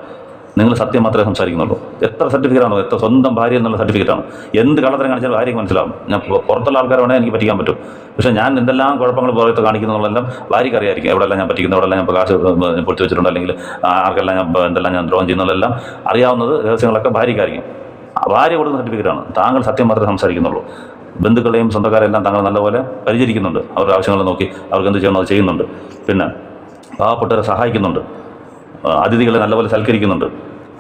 നിങ്ങൾ സത്യം മാത്രമേ സംസാരിക്കുന്നുള്ളൂ. എത്ര സർട്ടിഫിക്കറ്റാണോ, എത്ര സ്വന്തം ഭാര്യ എന്നുള്ള സർട്ടിഫിക്കറ്റാണ്. എന്ത് കള്ളത്തരം കാണിച്ചാലും ഭാര്യയ്ക്ക് മനസ്സിലാവും. ഞാൻ പുറത്തുള്ള ആൾക്കാരാണെങ്കിൽ എനിക്ക് പറ്റിക്കാൻ പറ്റും. പക്ഷേ ഞാൻ എന്തെല്ലാം കുഴപ്പങ്ങൾ പുറത്ത് കാണിക്കുന്നുള്ളതെല്ലാം ഭാര്യയ്ക്ക് അറിയായിരിക്കും. എവിടെയെല്ലാം ഞാൻ പറ്റിക്കുന്നു, എവിടെയെല്ലാം ഞാൻ കാശ് പൊട്ടി വെച്ചിട്ടുണ്ട്, അല്ലെങ്കിൽ ആർക്കെല്ലാം എന്തെല്ലാം ഞാൻ ദ്രോഹം ചെയ്യുന്നതെല്ലാം അറിയാവുന്നത് രഹസ്യങ്ങളൊക്കെ ഭാര്യയ്ക്കായിരിക്കും. ഭാര്യ കൊടുക്കുന്ന സർട്ടിഫിക്കറ്റാണ്. താങ്കൾ സത്യം മാത്രമേ സംസാരിക്കുന്നുള്ളൂ. ബന്ധുക്കളെയും സ്വന്തക്കാരെല്ലാം താങ്കൾ നല്ലപോലെ പരിചരിക്കുന്നുണ്ട്. അവരുടെ ആവശ്യങ്ങൾ നോക്കി അവർക്ക് എന്ത് ചെയ്യണോ അത് ചെയ്യുന്നുണ്ട്. പിന്നെ പാവപ്പെട്ടവരെ സഹായിക്കുന്നുണ്ട്. അതിഥികളെ നല്ലപോലെ സൽക്കരിക്കുന്നുണ്ട്.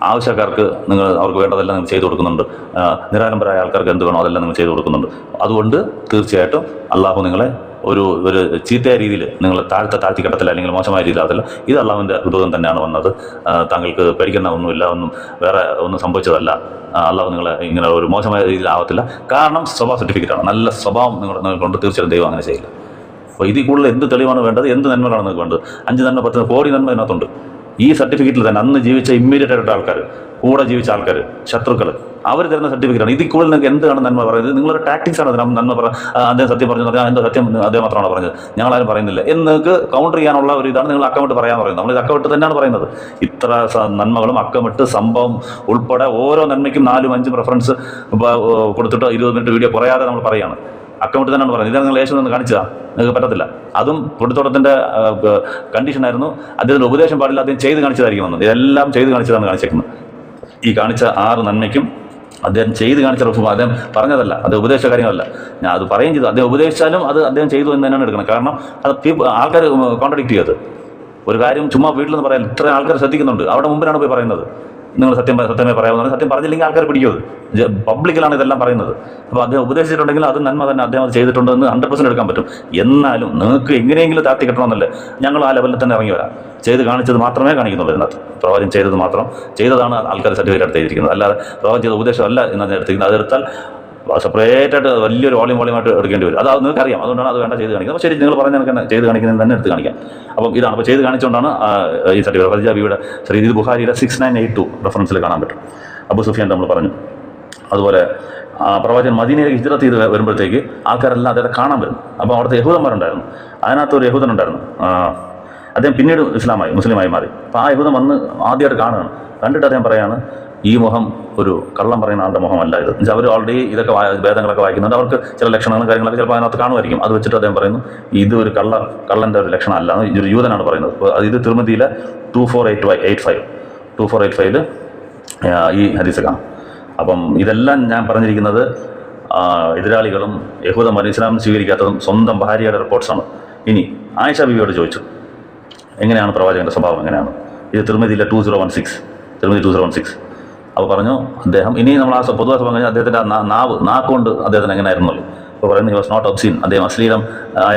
ആവശ്യക്കാർക്ക് നിങ്ങൾ അവർക്ക് വേണ്ടതെല്ലാം നിങ്ങൾ ചെയ്തു കൊടുക്കുന്നുണ്ട്. നിരാലംബരായ ആൾക്കാർക്ക് എന്ത് വേണോ അതെല്ലാം നിങ്ങൾ ചെയ്തു കൊടുക്കുന്നുണ്ട്. അതുകൊണ്ട് തീർച്ചയായിട്ടും അള്ളാഹു നിങ്ങളെ ഒരു ചീത്തയായ രീതിയിൽ നിങ്ങൾ താഴ്ത്തിക്കെട്ടത്തില്ല, അല്ലെങ്കിൽ മോശമായ രീതിയിലാകത്തില്ല. ഇത് അള്ളാഹുവിൻ്റെ ദൂതം തന്നെയാണ് വന്നത്. താങ്കൾക്ക് പേടിക്കുന്ന ഒന്നുമില്ല, വേറെ ഒന്നും സംഭവിച്ചതല്ല. അള്ളാഹു നിങ്ങളെ ഇങ്ങനെ ഒരു മോശമായ രീതിയിലാവത്തില്ല. കാരണം സ്വഭാവ സർട്ടിഫിക്കറ്റാണ്. നല്ല സ്വഭാവം നിങ്ങൾക്കുണ്ട്. തീർച്ചയായും ദൈവം അങ്ങനെ ചെയ്യില്ല. അപ്പോൾ ഇതിൽ കൂടുതൽ എന്ത് തെളിവാണ് വേണ്ടത്, എന്ത് നന്മകളാണ് നിങ്ങൾക്ക് വേണ്ടത്? 5 നന്മ 10 കോടി നന്മ ഇതിനകത്തുണ്ട്. ഈ സർട്ടിഫിക്കറ്റിൽ തന്നെ അന്ന് ജീവിച്ച ഇമ്മീഡിയറ്റ് ആയിട്ട് ആൾക്കാർ, കൂടെ ജീവിച്ച ആൾക്കാർ, ശത്രുക്കൾ, അവർ തരുന്ന സർട്ടിഫിക്കറ്റാണ്. ഇതിൽ കൂടുതൽ നിങ്ങൾക്ക് എന്താണ് നന്മ പറയുന്നത്? നിങ്ങളൊരു ടാക്ടിക്സ് ആണ് അതിന് നന്മ അദ്ദേഹം സത്യം പറഞ്ഞു പറഞ്ഞാൽ എന്താ സത്യം അദ്ദേഹം മാത്രമാണ് പറഞ്ഞത്, ഞങ്ങളാരും പറയുന്നില്ല എന്നൊക്കെ കൗണ്ടർ ചെയ്യാനുള്ള ഒരു ഇതാണ് നിങ്ങൾ അക്കമിട്ട് പറയാൻ പറയുന്നത്. നമ്മൾ ഇത് അക്കമിട്ട് തന്നെയാണ് പറയുന്നത്. ഇത്ര നന്മകളും അക്കമിട്ട് സംഭവം ഉൾപ്പെടെ ഓരോ നന്മയ്ക്കും 4ഉം 5ഉം റെഫറൻസ് കൊടുത്തിട്ട് 20 മിനിറ്റ് വീഡിയോ കുറയാതെ നമ്മൾ പറയുകയാണ്. അക്കൗണ്ട് തന്നെയാണ് പറയുന്നത്. ഇതാണ് നിങ്ങൾ യേശു എന്ന് കാണിച്ചതാണ്, നിങ്ങൾക്ക് പറ്റത്തില്ല. അതും പൊടിത്തോട്ടത്തിൻ്റെ കണ്ടീഷനായിരുന്നു. അദ്ദേഹത്തിൻ്റെ ഉപദേശം പാടില്ല, അദ്ദേഹം ചെയ്ത് കാണിച്ചതായിരിക്കും. ഇതെല്ലാം ചെയ്ത് കാണിച്ചതാണ് കാണിച്ചേക്കുന്നത്. ഈ കാണിച്ച 6 നന്മയ്ക്കും അദ്ദേഹം ചെയ്ത് കാണിച്ച റൂഫ് അദ്ദേഹം പറഞ്ഞതല്ല, അത് ഉപദേശ കാര്യങ്ങളല്ല. ഞാൻ അത് പറയുകയും ചെയ്തു. അദ്ദേഹം ഉപദേശിച്ചാലും അത് അദ്ദേഹം ചെയ്തു എന്ന് തന്നെയാണ് എടുക്കണം. കാരണം അത് ആൾക്കാർ കോൺട്രഡിക്റ്റ് ചെയ്തത് ഒരു കാര്യം ചുമ്മാ വീട്ടിൽ നിന്ന് പറയാൻ ഇത്ര ആൾക്കാർ ശ്രദ്ധിക്കുന്നുണ്ട്. അവിടെ മുമ്പിലാണ് പോയി പറയുന്നത് നിങ്ങൾ സത്യമേ പറയാവുന്നത്. സത്യം പറഞ്ഞില്ലെങ്കിൽ ആൾക്കാർ പിടിക്കും. പബ്ലിക്കിലാണ് ഇതെല്ലാം പറയുന്നത്. അപ്പോൾ അദ്ദേഹം ഉപദേശിച്ചിട്ടുണ്ടെങ്കിൽ അത് നന്മ തന്നെ, അദ്ദേഹം അത് ചെയ്തിട്ടുണ്ടെന്ന് 100% എടുക്കാൻ പറ്റും. എന്നാലും നിങ്ങൾക്ക് എങ്ങനെയെങ്കിലും താഴ്ത്തി കിട്ടണമെന്നല്ലേ ഞങ്ങൾ ആ ലെവലിൽ തന്നെ ഇറങ്ങി വരാം. ചെയ്ത് കാണിച്ചത് മാത്രമേ കാണിക്കുന്നുള്ളൂ. ഇതിനകത്ത് പ്രവാചകൻ ചെയ്തത് മാത്രം ചെയ്തതാണ് ആൾക്കാർ സർട്ടിഫിക്കറ്റ് എടുത്തിരിക്കുന്നത്. അല്ലാതെ പ്രവാചകൻ ചെയ്ത ഉപദേശമല്ല എന്നതിനെ എടുത്തിരിക്കുന്നത്. അതെടുത്താൽ സെപ്പറേറ്റായിട്ട് വലിയൊരു വോളിയമായിട്ട് എടുക്കേണ്ടി വരും. അത് നിങ്ങൾക്കറിയാം. അതുകൊണ്ടാണ് അത് വേണ്ട ചെയ്ത് കാണിക്കുന്നത്. അപ്പോൾ ശരി, നിങ്ങൾ പറഞ്ഞ കണക്ക് തന്നെ ചെയ്ത് കാണിക്കുന്നത് തന്നെ എടുത്ത് കാണിക്കാം. അപ്പം ഇതാണ്. അപ്പോൾ ചെയ്ത് കാണിച്ചുകൊണ്ടാണ് ഈ സർട്ടിഫിക്കറ്റ്. ഖദീജ ബീവിയുടെ ഇത് ബുഖാരിയുടെ 6982 റെഫറൻസിൽ കാണാൻ പറ്റും. അബൂ സുഫിയാൻ നമ്മൾ പറഞ്ഞു. അതുപോലെ പ്രവാചകൻ മദീനയിലേക്ക് ഹിജ്റത്ത് ചെയ്ത് വരുമ്പോഴത്തേക്ക് ആൾക്കാരെല്ലാം അദ്ദേഹത്തെ കാണാൻ വരും. അപ്പോൾ അവിടുത്തെ യഹൂദന്മാരുണ്ടായിരുന്നു. അതിനകത്തൊരു യഹൂദനുണ്ടായിരുന്നു. അദ്ദേഹം പിന്നീട് മുസ്ലിമായി മാറി. അപ്പോൾ ആ യഹൂദൻ വന്ന് ആദ്യമായിട്ട് കാണുകയാണ്. കണ്ടിട്ട് അദ്ദേഹം പറയാണ്, ഈ മുഖം ഒരു കള്ളം പറയുന്ന ആളുടെ മുഖമല്ല ഇത്. എന്നുവെച്ചാൽ അവർ ഓൾറെഡി ഇതൊക്കെ വേദങ്ങളൊക്കെ വായിക്കുന്നുണ്ട്. അവർക്ക് ചില ലക്ഷണങ്ങളും കാര്യങ്ങളൊക്കെ ചിലപ്പോൾ അതിനകത്ത് കാണുമായിരിക്കും. അത് വെച്ചിട്ട് അദ്ദേഹം പറയുന്നു, ഇത് ഒരു കള്ളൻ്റെ ഒരു ലക്ഷണം അല്ല, ഇതൊരു യൂതനാണ് പറയുന്നത്. അപ്പോൾ ഇത് തിരുമതിയിലെ 2485 ഈ ഹദീസ് കാണാം. അപ്പം ഇതെല്ലാം ഞാൻ പറഞ്ഞിരിക്കുന്നത് എതിരാളികളും യഹൂദന്മാരും ഇസ്ലാം സ്വീകരിക്കാത്തതും സ്വന്തം ഭാര്യയുടെ റിപ്പോർട്ട്സാണ്. ഇനി ആയിഷ ബീവിയോട് ചോദിച്ചു, എങ്ങനെയാണ് പ്രവാചകൻ്റെ സ്വഭാവം എങ്ങനെയാണ്? ഇത് തിരുമതിയിലെ 2016. അപ്പോൾ പറഞ്ഞു അദ്ദേഹം, ഇനി നമ്മൾ ആ പൊതുവായ സ്വഭാവം കഴിഞ്ഞാൽ അദ്ദേഹത്തിൻ്റെ നാക്കുകൊണ്ട് അദ്ദേഹത്തിന് എങ്ങനെയായിരുന്നല്ലോ. അപ്പോൾ പറയുന്നത്, ഹി വാസ് നോട്ട് ഒബ്സീൻ. അദ്ദേഹം അശ്ലീലം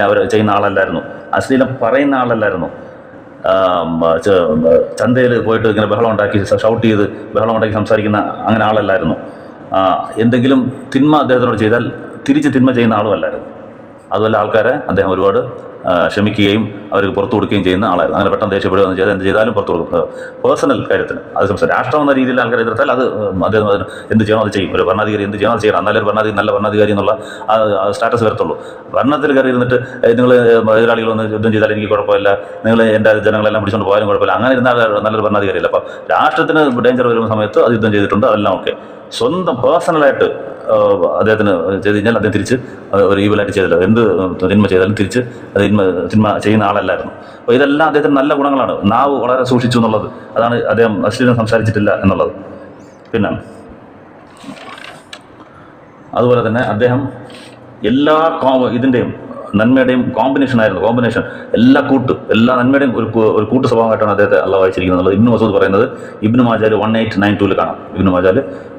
അവർ ചെയ്യുന്ന ആളല്ലായിരുന്നു, അശ്ലീലം പറയുന്ന ആളല്ലായിരുന്നു. ചന്തയിൽ പോയിട്ട് ഇങ്ങനെ ബഹളം ഉണ്ടാക്കി ഷൗട്ട് ചെയ്ത് ബഹളം ഉണ്ടാക്കി സംസാരിക്കുന്ന അങ്ങനെ ആളല്ലായിരുന്നു. എന്തെങ്കിലും തിന്മ അദ്ദേഹത്തിനോട് ചെയ്താൽ തിരിച്ച് തിന്മ ചെയ്യുന്ന ആളുമല്ലായിരുന്നു. അതുപോലെ ആൾക്കാരെ അദ്ദേഹം ഒരുപാട് ക്ഷമിക്കുകയും അവർക്ക് പുറത്തു കൊടുക്കുകയും ചെയ്യുന്ന ആളായിരുന്നു. അങ്ങനെ പെട്ടെന്ന് ദേഷ്യപ്പെടുകയെന്ന് ചെയ്താൽ എന്ത് ചെയ്താലും പുറത്തു കൊടുക്കും. പേഴ്സണൽ കാര്യത്തിന് അത് രാഷ്ട്രം എന്ന രീതിയിൽ ആൾക്കാർ എതിർത്താൽ അത് അദ്ദേഹം എന്ത് ചെയ്യണോ അത് ചെയ്യും. ഒരു ഭരണാധികാരി എന്ത് ചെയ്യണോ അത് ചെയ്യണം. എന്നാലും ഒരു നല്ല ഭരണാധികാരി എന്നുള്ള സ്റ്റാറ്റസ് വരത്തുള്ളൂ. ഭരണത്തിൽ കയറി ഇരുന്നിട്ട് നിങ്ങൾ എതിരാളികളൊന്ന് യുദ്ധം ചെയ്താൽ എനിക്ക് കുഴപ്പമില്ല, നിങ്ങൾ എൻ്റെ ജനങ്ങളെല്ലാം പിടിച്ചുകൊണ്ട് പോയാലും കുഴപ്പമില്ല, അങ്ങനെ ഇരുന്നാൽ നല്ലൊരു ഭരണാധികാരിയല്ല. അപ്പം രാഷ്ട്രത്തിന് ഡേഞ്ചർ വരുന്ന സമയത്ത് അത് യുദ്ധം ചെയ്തിട്ടുണ്ട്, അതെല്ലാം ഓക്കെ. സ്വന്തം പേഴ്സണലായിട്ട് അദ്ദേഹത്തിന് ചെയ്ത് കഴിഞ്ഞാൽ അദ്ദേഹം തിരിച്ച് ഒരു ഈവിലായിട്ട് ചെയ്തില്ല. എന്ത് തിന്മ ചെയ്താലും തിരിച്ച് തിന്മ ചെയ്യുന്ന ആളല്ലായിരുന്നു. അപ്പോൾ ഇതെല്ലാം അദ്ദേഹത്തിന് നല്ല ഗുണങ്ങളാണ്. നാവ് വളരെ സൂക്ഷിച്ചു എന്നുള്ളത്, അതാണ് അദ്ദേഹം അശ്ലീലം സംസാരിച്ചിട്ടില്ല എന്നുള്ളത്. പിന്നെ അതുപോലെ തന്നെ അദ്ദേഹം എല്ലാ ഇതിൻ്റെയും നന്മയുടെയും കോമ്പിനേഷൻ എല്ലാ നന്മയുടെയും ഒരു കൂട്ട് സ്വഭാവമായിട്ടാണ് അദ്ദേഹത്തെ അള്ളാഹു വായിച്ചിരിക്കുന്നത് എന്നുള്ളത് ഇബ്നു മസൂദ് പറയുന്നത് ഇബ്നു മാജാൽ 1892 കാണാം. Ibn Majah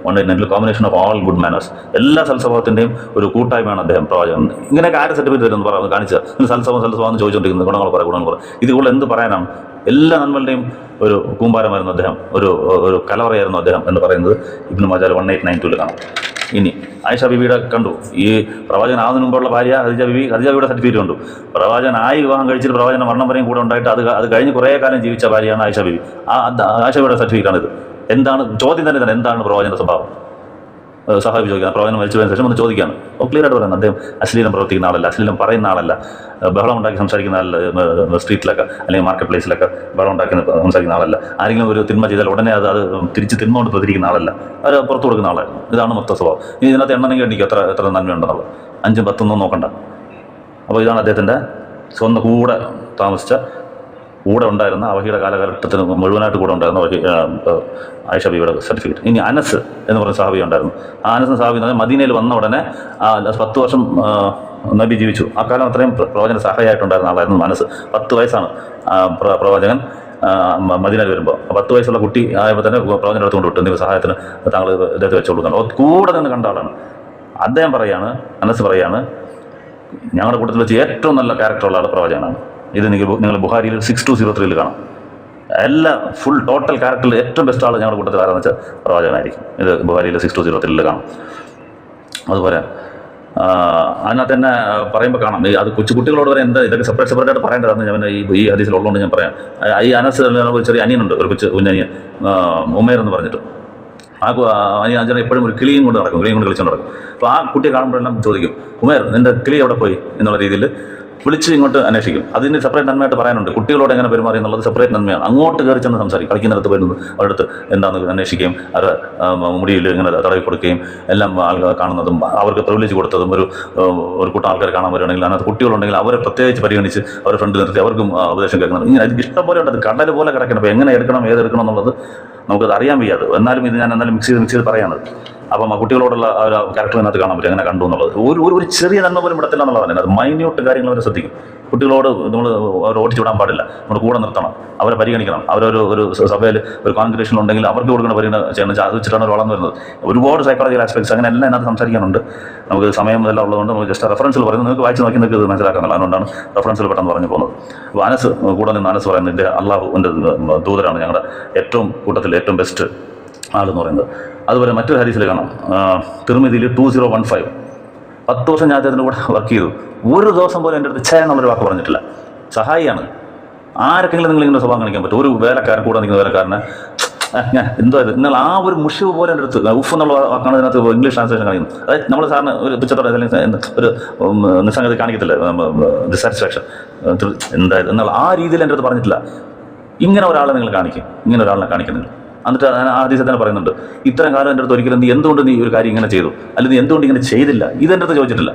1892 combination of all good manners, എല്ലാ സൽസ്വഭാവത്തിൻ്റെയും ഒരു കൂട്ടായ്മയാണ് അദ്ദേഹം പ്രവാചകൻ. ഇങ്ങനെയൊക്കെ ആരെ സർട്ടിഫിക്കറ്റ് തരുമെന്ന് പറഞ്ഞു കാണിച്ചാൽ സൽസ്വഭാവം എന്ന് ചോദിച്ചുകൊണ്ടിരിക്കുന്നത് ഗുണങ്ങൾ പറയും. ഇത് കൂടുതൽ എന്ത് പറയാനാണ്? എല്ലാ നന്മകളുടെയും ഒരു കൂമ്പാരമായിരുന്നു അദ്ദേഹം, ഒരു കലവറയായിരുന്നു അദ്ദേഹം എന്ന് പറയുന്നത് ഇബ്നു മാജാൽ 1892 കാണാം. ഇനി ആയിഷ ബീവിയുടെ കണ്ടു, ഈ പ്രവാചകനാവുന്നതിന് മുമ്പുള്ള ഭാര്യ ഖദീജ ബീവിയുടെ സർട്ടിഫിക്കറ്റ് കണ്ടു. പ്രവാചകനായി വിവാഹം കഴിച്ചിട്ട് പ്രവാചകൻ മരണം വരെയും കൂടെ ഉണ്ടായിട്ട് അത് കഴിഞ്ഞ് കുറേ കാലം ജീവിച്ച ഭാര്യയാണ് ആയിഷ ബീവി. ആയിഷ ബീവിയുടെ സർട്ടിഫിക്കറ്റാണിത്. എന്താണ് ചോദ്യം തന്നെ എന്താണ് പ്രവാചകന്റെ സ്വഭാവം? സഹാബി ചോദിക്കാൻ പ്രവാചകൻ മരിച്ചതിന് ശേഷം ഒന്ന് ചോദിക്കുകയാണ്. ക്ലിയർ ആയിട്ട് പറയുന്നത് അദ്ദേഹം അശ്ലീലം പ്രവർത്തിക്കുന്ന ആളല്ല, അശ്ലീലം പറയുന്ന ആളല്ല, ബഹളം ഉണ്ടാക്കി സംസാരിക്കുന്ന ആളല്ല, സ്ട്രീറ്റിലൊക്കെ അല്ലെങ്കിൽ മാർക്കറ്റ് പ്ലേസിലൊക്കെ ബഹളം ഉണ്ടാക്കി സംസാരിക്കുന്ന ആളല്ല, ആരെങ്കിലും ഒരു തിന്മ ചെയ്താൽ ഉടനെ അത് തിരിച്ച് തിന്മ കൊണ്ട് പ്രതികരിക്കുന്ന ആളല്ല, അവർ പുറത്തു കൊടുക്കുന്ന ആളായിരുന്നു. ഇതാണ് മൊത്തം സ്വഭാവം. ഇനി ഇതിനകത്ത് എണ്ണമെങ്കിൽ എണ്ണിക്കും എത്ര നന്മയുണ്ടെന്നുള്ളത്, 5ഉം 10 നോക്കണ്ട. അപ്പോൾ ഇതാണ് അദ്ദേഹത്തിൻ്റെ സ്വന്തം കൂടെ ഉണ്ടായിരുന്ന വഹിയുടെ കാലഘട്ടത്തിന് മുഴുവനായിട്ട് കൂടെ ഉണ്ടായിരുന്ന ആയിഷ ബീവിയുടെ സർട്ടിഫിക്കറ്റ്. ഇനി അനസ് എന്ന് പറഞ്ഞ സഹാബി ഉണ്ടായിരുന്നു. ആ അനസ് സഹാബി എന്ന് പറഞ്ഞാൽ മദീനയിൽ വന്ന ഉടനെ 10 വർഷം നബി ജീവിച്ചു. ആ കാലം അത്രയും പ്രവാചകൻ സഹായിയായിട്ടുണ്ടായിരുന്ന ആളായിരുന്നു അനസ്. 10 വയസ്സാണ് പ്രവാചകൻ മദീനയിൽ വരുമ്പോൾ. 10 വയസ്സുള്ള കുട്ടി ആയപ്പോൾ തന്നെ പ്രവാചകൻ എടുത്തുകൊണ്ട് വിട്ടു, എന്തെങ്കിലും സഹായത്തിന് താങ്കൾ ഇദ്ദേഹത്തെ വെച്ചു കൊടുക്കണം. കൂടെ നിന്ന് കണ്ട ആളാണ് അദ്ദേഹം. അനസ് പറയാണ്, ഞങ്ങളുടെ കൂട്ടത്തിൽ വെച്ച് ഏറ്റവും നല്ല ക്യാരക്ടറുള്ള ആൾ പ്രവാചകനാണ്. ഇത് നിങ്ങൾ ബുഖാരിയിൽ 6203 കാണാം. എല്ലാ ഫുൾ ടോട്ടൽ ക്യാരക്ടറിൽ ഏറ്റവും ബെസ്റ്റ് ആൾ ഞങ്ങളുടെ കൂട്ടത്തിൽ ആരാന്ന് വെച്ചാൽ പ്രവാചകനായിരിക്കും. ഇത് ബുഖാരിയിൽ 6203 കാണാം. അതുപോലെ അതിനകത്ത് തന്നെ പറയുമ്പോൾ കാണാം, അത് കുട്ടികളോട് വരെ ഇതൊക്കെ സെപ്പറേറ്റ് ആയിട്ട് പറയേണ്ടതാണ്. ഞാൻ ഈ ഹദീസിൽ ഉള്ളതുകൊണ്ട് ഞാൻ പറയാം. ഈ അനസ് ഒരു ചെറിയ അനിയനുണ്ട്, ഒരു കുഞ്ഞനിയൻ ഉമേർ എന്ന് പറഞ്ഞിട്ട്. ആ അനിയൻ എപ്പോഴും ഒരു കിളിയും കൊണ്ട് കളിച്ചുകൊണ്ട് നടക്കും. അപ്പോൾ ആ കുട്ടിയെ കാണുമ്പോഴെല്ലാം ചോദിക്കും, ഉമേർ നിന്റെ കിളി എവിടെ പോയി എന്നുള്ള രീതിയിൽ വിളിച്ച് ഇങ്ങോട്ട് അന്വേഷിക്കും. അതിന് സെപ്പറേറ്റ് നന്മയായിട്ട് പറയാനുണ്ട്. കുട്ടികളോട് എങ്ങനെ പെരുമാറി എന്നുള്ളത് സെപ്പറേറ്റ് നന്മയാണ്. അങ്ങോട്ട് കയറി ചെന്ന് സംസാരിക്കും. കളിക്കുന്നിടത്ത് വരുന്നത് അവരുടെ അടുത്ത് എന്താണെന്ന് അന്വേഷിക്കുകയും അവരുടെ മുടിയിൽ ഇങ്ങനെ തടവി കൊടുക്കുകയും എല്ലാം ആളുകൾ കാണുന്നതും അവർക്ക് പ്രിവിലേജ് കൊടുത്തതും ഒരു കൂട്ടം ആൾക്കാർ കാണാൻ വരികയാണെങ്കിൽ അതിനകത്ത് കുട്ടികളുണ്ടെങ്കിൽ അവരെ പ്രത്യേകിച്ച് പരിഗണിച്ച് അവരെ ഫ്രണ്ട് നിർത്തി അവർക്കും ഉപദേശം കേൾക്കുന്നത്. ഇങ്ങനെ അതിന് ഇഷ്ടം പോലെ ഉണ്ട്. അത് കടൽ പോലെ കിടക്കണം. അപ്പോൾ എങ്ങനെ എടുക്കണം ഏതെടുക്കണം എന്നുള്ളത് നമുക്കത് അറിയാൻ വയ്യാതെ. എന്നാലും ഇത് ഞാൻ എന്നാലും മിക്സ് ചെയ്ത് പറയാനത്. അപ്പം ആ കുട്ടികളോടുള്ള ആ ഒരു ക്യാരക്ടറിനകത്ത് കാണാൻ പറ്റും എങ്ങനെ കണ്ടു എന്നുള്ളത്. ഒരു ചെറിയ നന്മ പോലും വിടത്തില്ല എന്നുള്ളതാണ്. അത് മൈന്യൂട്ട് കാര്യങ്ങൾ അവരെ ശ്രദ്ധിക്കും. കുട്ടികളോട് നമ്മൾ അവർ ഓടിച്ചു വിടാൻ പാടില്ല. നമ്മൾ കൂടെ നിർത്തണം, അവരെ പരിഗണിക്കണം. ഒരു സഭയിൽ ഒരു കോൺഗ്രേഷൻ ഉണ്ടെങ്കിൽ അവർക്ക് കൊടുക്കുന്ന പരിഗണന ചെയ്യണം. അത് വെച്ചിട്ടാണ് അവർ വളർന്നു വരുന്നത്. ഒരുപാട് സൈക്കോളജിക്കൽ ആസ്പെക്ട്സ് അങ്ങനെ എല്ലാം അതിനകത്ത് സംസാരിക്കാനുണ്ട്. നമുക്ക് സമയം എല്ലാം ഉള്ളതുകൊണ്ട് നമുക്ക് ജസ്റ്റ് റെഫറൻസിൽ പറയുന്നത് നിങ്ങൾക്ക് വായിച്ച് നോക്കി നിങ്ങൾക്ക് ഇത് മനസ്സിലാക്കാനുള്ള. അതുകൊണ്ടാണ് റെഫറൻസിൽ പെട്ടെന്ന് പറഞ്ഞു പോകുന്നത്. അപ്പോൾ അനസ് കൂടെ നിന്ന് അനസ് പറയുന്നത് എൻ്റെ അള്ളാഹുവിൻ്റെ ദൂതരാണ്, ഞങ്ങളുടെ ഏറ്റവും കൂട്ടത്തിൽ ഏറ്റവും ബെസ്റ്റ് ആളെന്ന് പറയുന്നത്. അതുപോലെ മറ്റൊരു ഹദീസിൽ കാണാം, തിർമിദിയിൽ 2015 10 വർഷം ഞാൻ അദ്ദേഹത്തിൻ്റെ കൂടെ വർക്ക് ചെയ്തു. ഒരു ദിവസം പോലും എൻ്റെ അടുത്ത് ഛേ എന്നുള്ളൊരു വാക്ക് പറഞ്ഞിട്ടില്ല. സഹായിയാണ്. ആരൊക്കെങ്കിലും നിങ്ങളിങ്ങനെ സ്വഭാവം കാണിക്കാൻ പറ്റും? ഒരു വേലക്കാരൻ കൂടെ നിൽക്കുന്ന വേലക്കാരനെ ഞാൻ എന്തോ ഇത് നിങ്ങൾ ആ ഒരു മുഷിവ് പോലെ എൻ്റെ അടുത്ത് ഉഫ് എന്നുള്ള വാക്കാണ് ഇതിനകത്ത് ഇംഗ്ലീഷ് ട്രാൻസ്ലേഷൻ കാണിക്കുന്നത്. അതായത് നമ്മൾ സാറിന് ഒരു തുച്ഛത്തോടെ ഒരു നിസ്സംഗതി കാണിക്കത്തില്ല, ഡിസാറ്റിസ്ഫാക്ഷൻ എന്തായത് എന്നുള്ള ആ രീതിയിൽ എൻ്റെ അടുത്ത് പറഞ്ഞിട്ടില്ല. ഇങ്ങനെ ഒരാളെ നിങ്ങൾ കാണിക്കും, ഇങ്ങനെ ഒരാളിനെ കാണിക്കുന്നില്ല. എന്നിട്ട് ആ ഹദീസിൽ തന്നെ പറയുന്നുണ്ട്, ഇത്രയും കാലം എൻ്റെ അടുത്ത് ഒരിക്കലും നീ എന്തുകൊണ്ട് നീ ഒരു കാര്യം ഇങ്ങനെ ചെയ്തു, അല്ലെങ്കിൽ നീ എന്തുകൊണ്ട് ഇങ്ങനെ ചെയ്തില്ല, ഇതെൻ്റെ അടുത്ത് ചോദിച്ചിട്ടില്ല.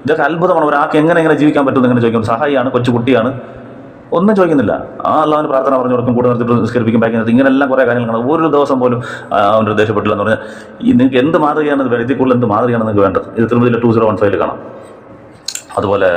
ഇതൊക്കെ അത്ഭുതമാണ്. ഒരാൾക്ക് എങ്ങനെ ജീവിക്കാൻ പറ്റുമെന്ന് ഇങ്ങനെ ചോദിക്കും. സഹായിയാണ്, കൊച്ചുകുട്ടിയാണ്, ഒന്നും ചോദിക്കുന്നില്ല. ആ അള്ളാഹുവിന് പ്രാർത്ഥന പറഞ്ഞു കൊടുക്കും, കൂടെ നിർത്തിയിട്ട് നിസ്കരിപ്പിക്കും, ബാക്കി നിർത്തി, ഇങ്ങനെല്ലാം കുറേ കാര്യങ്ങൾ കാണും. ഒരു ദിവസം പോലും അവൻ്റെ ദേഷ്യപ്പെട്ടില്ല എന്ന് പറഞ്ഞാൽ നിങ്ങൾക്ക് എന്ത് മാതൃകയാണ് വേണ്ടത്? ഇതിൽ കൂടുതൽ എന്ത് മാതൃകയാണ് നിങ്ങൾക്ക് വേണ്ടത്? ഇത് തിരുമതിയിൽ 2015 കാണാം. അതുപോലെ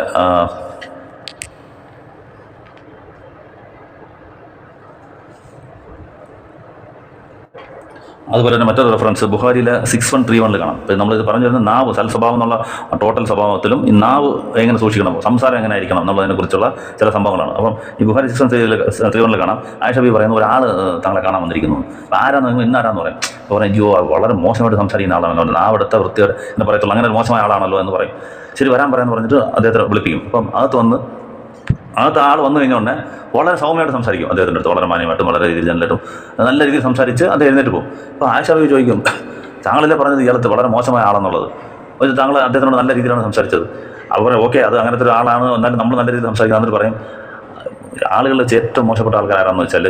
തന്നെ മറ്റൊരു റെഫറൻസ് ബുഖാരിയിലെ 6131 കാണാം. നമ്മളിത് പറഞ്ഞു വരുന്ന നാവ് സൽസ്വഭാവം എന്നുള്ള ടോട്ടൽ സ്വഭാവത്തിലും ഈ നാവ് എങ്ങനെ സൂക്ഷിക്കണം, സംസാരം എങ്ങനെ ആയിരിക്കണം എന്നുള്ളതിനെക്കുറിച്ചുള്ള ചില സംഭവങ്ങളാണ്. അപ്പം ഈ ബുഖാരി 6131 കാണാം, ആയിഷ ബീവി പറയുന്ന ഒരാൾ താങ്കളെ കാണാൻ വന്നിരിക്കുന്നു. അപ്പോൾ ആരാന്ന് നിങ്ങൾ ഇന്നാരാന്ന് പറയും. അപ്പോൾ പറയും, അയ്യോ വളരെ മോശമായിട്ട് സംസാരിക്കുന്ന ആളാണല്ലോ, നാവെടുത്ത വൃത്തിയോടെ എന്ന് പറയത്തുള്ളൂ, അങ്ങനെ ഒരു മോശമായ ആളാണല്ലോ എന്ന് പറയും. ശരി വരാൻ പറയാമെന്ന് പറഞ്ഞിട്ട് അദ്ദേഹത്തെ വിളിപ്പിക്കും. അപ്പം അകത്ത് ആൾ വന്നു കഴിഞ്ഞോണ്ടേ വളരെ സൗമ്യമായിട്ട് സംസാരിക്കും അദ്ദേഹത്തിൻ്റെ അടുത്ത്, വളരെ മാന്യമായിട്ടും വളരെ രീതിയിൽ ജനലായിട്ടും നല്ല രീതിയിൽ സംസാരിച്ച് അദ്ദേഹം എഴുന്നേറ്റ് പോകും. അപ്പോൾ ആയിഷ ബീവി ചോദിക്കും, താങ്കളല്ലേ പറഞ്ഞത് ഇയാളത്ത് വളരെ മോശമായ ആളെന്നുള്ളത്, പക്ഷേ താങ്കൾ അദ്ദേഹത്തിനോട് നല്ല രീതിയിലാണ് സംസാരിച്ചത്. അവർ ഓക്കെ, അത് അങ്ങനത്തെ ഒരു ആളാണ്, എന്നാലും നമ്മൾ നല്ല രീതിയിൽ സംസാരിക്കുക. എന്നിട്ട് പറയും, ആളുകളിൽ വെച്ച് ഏറ്റവും മോശപ്പെട്ട ആൾക്കാർ ആരാണെന്ന് വെച്ചാൽ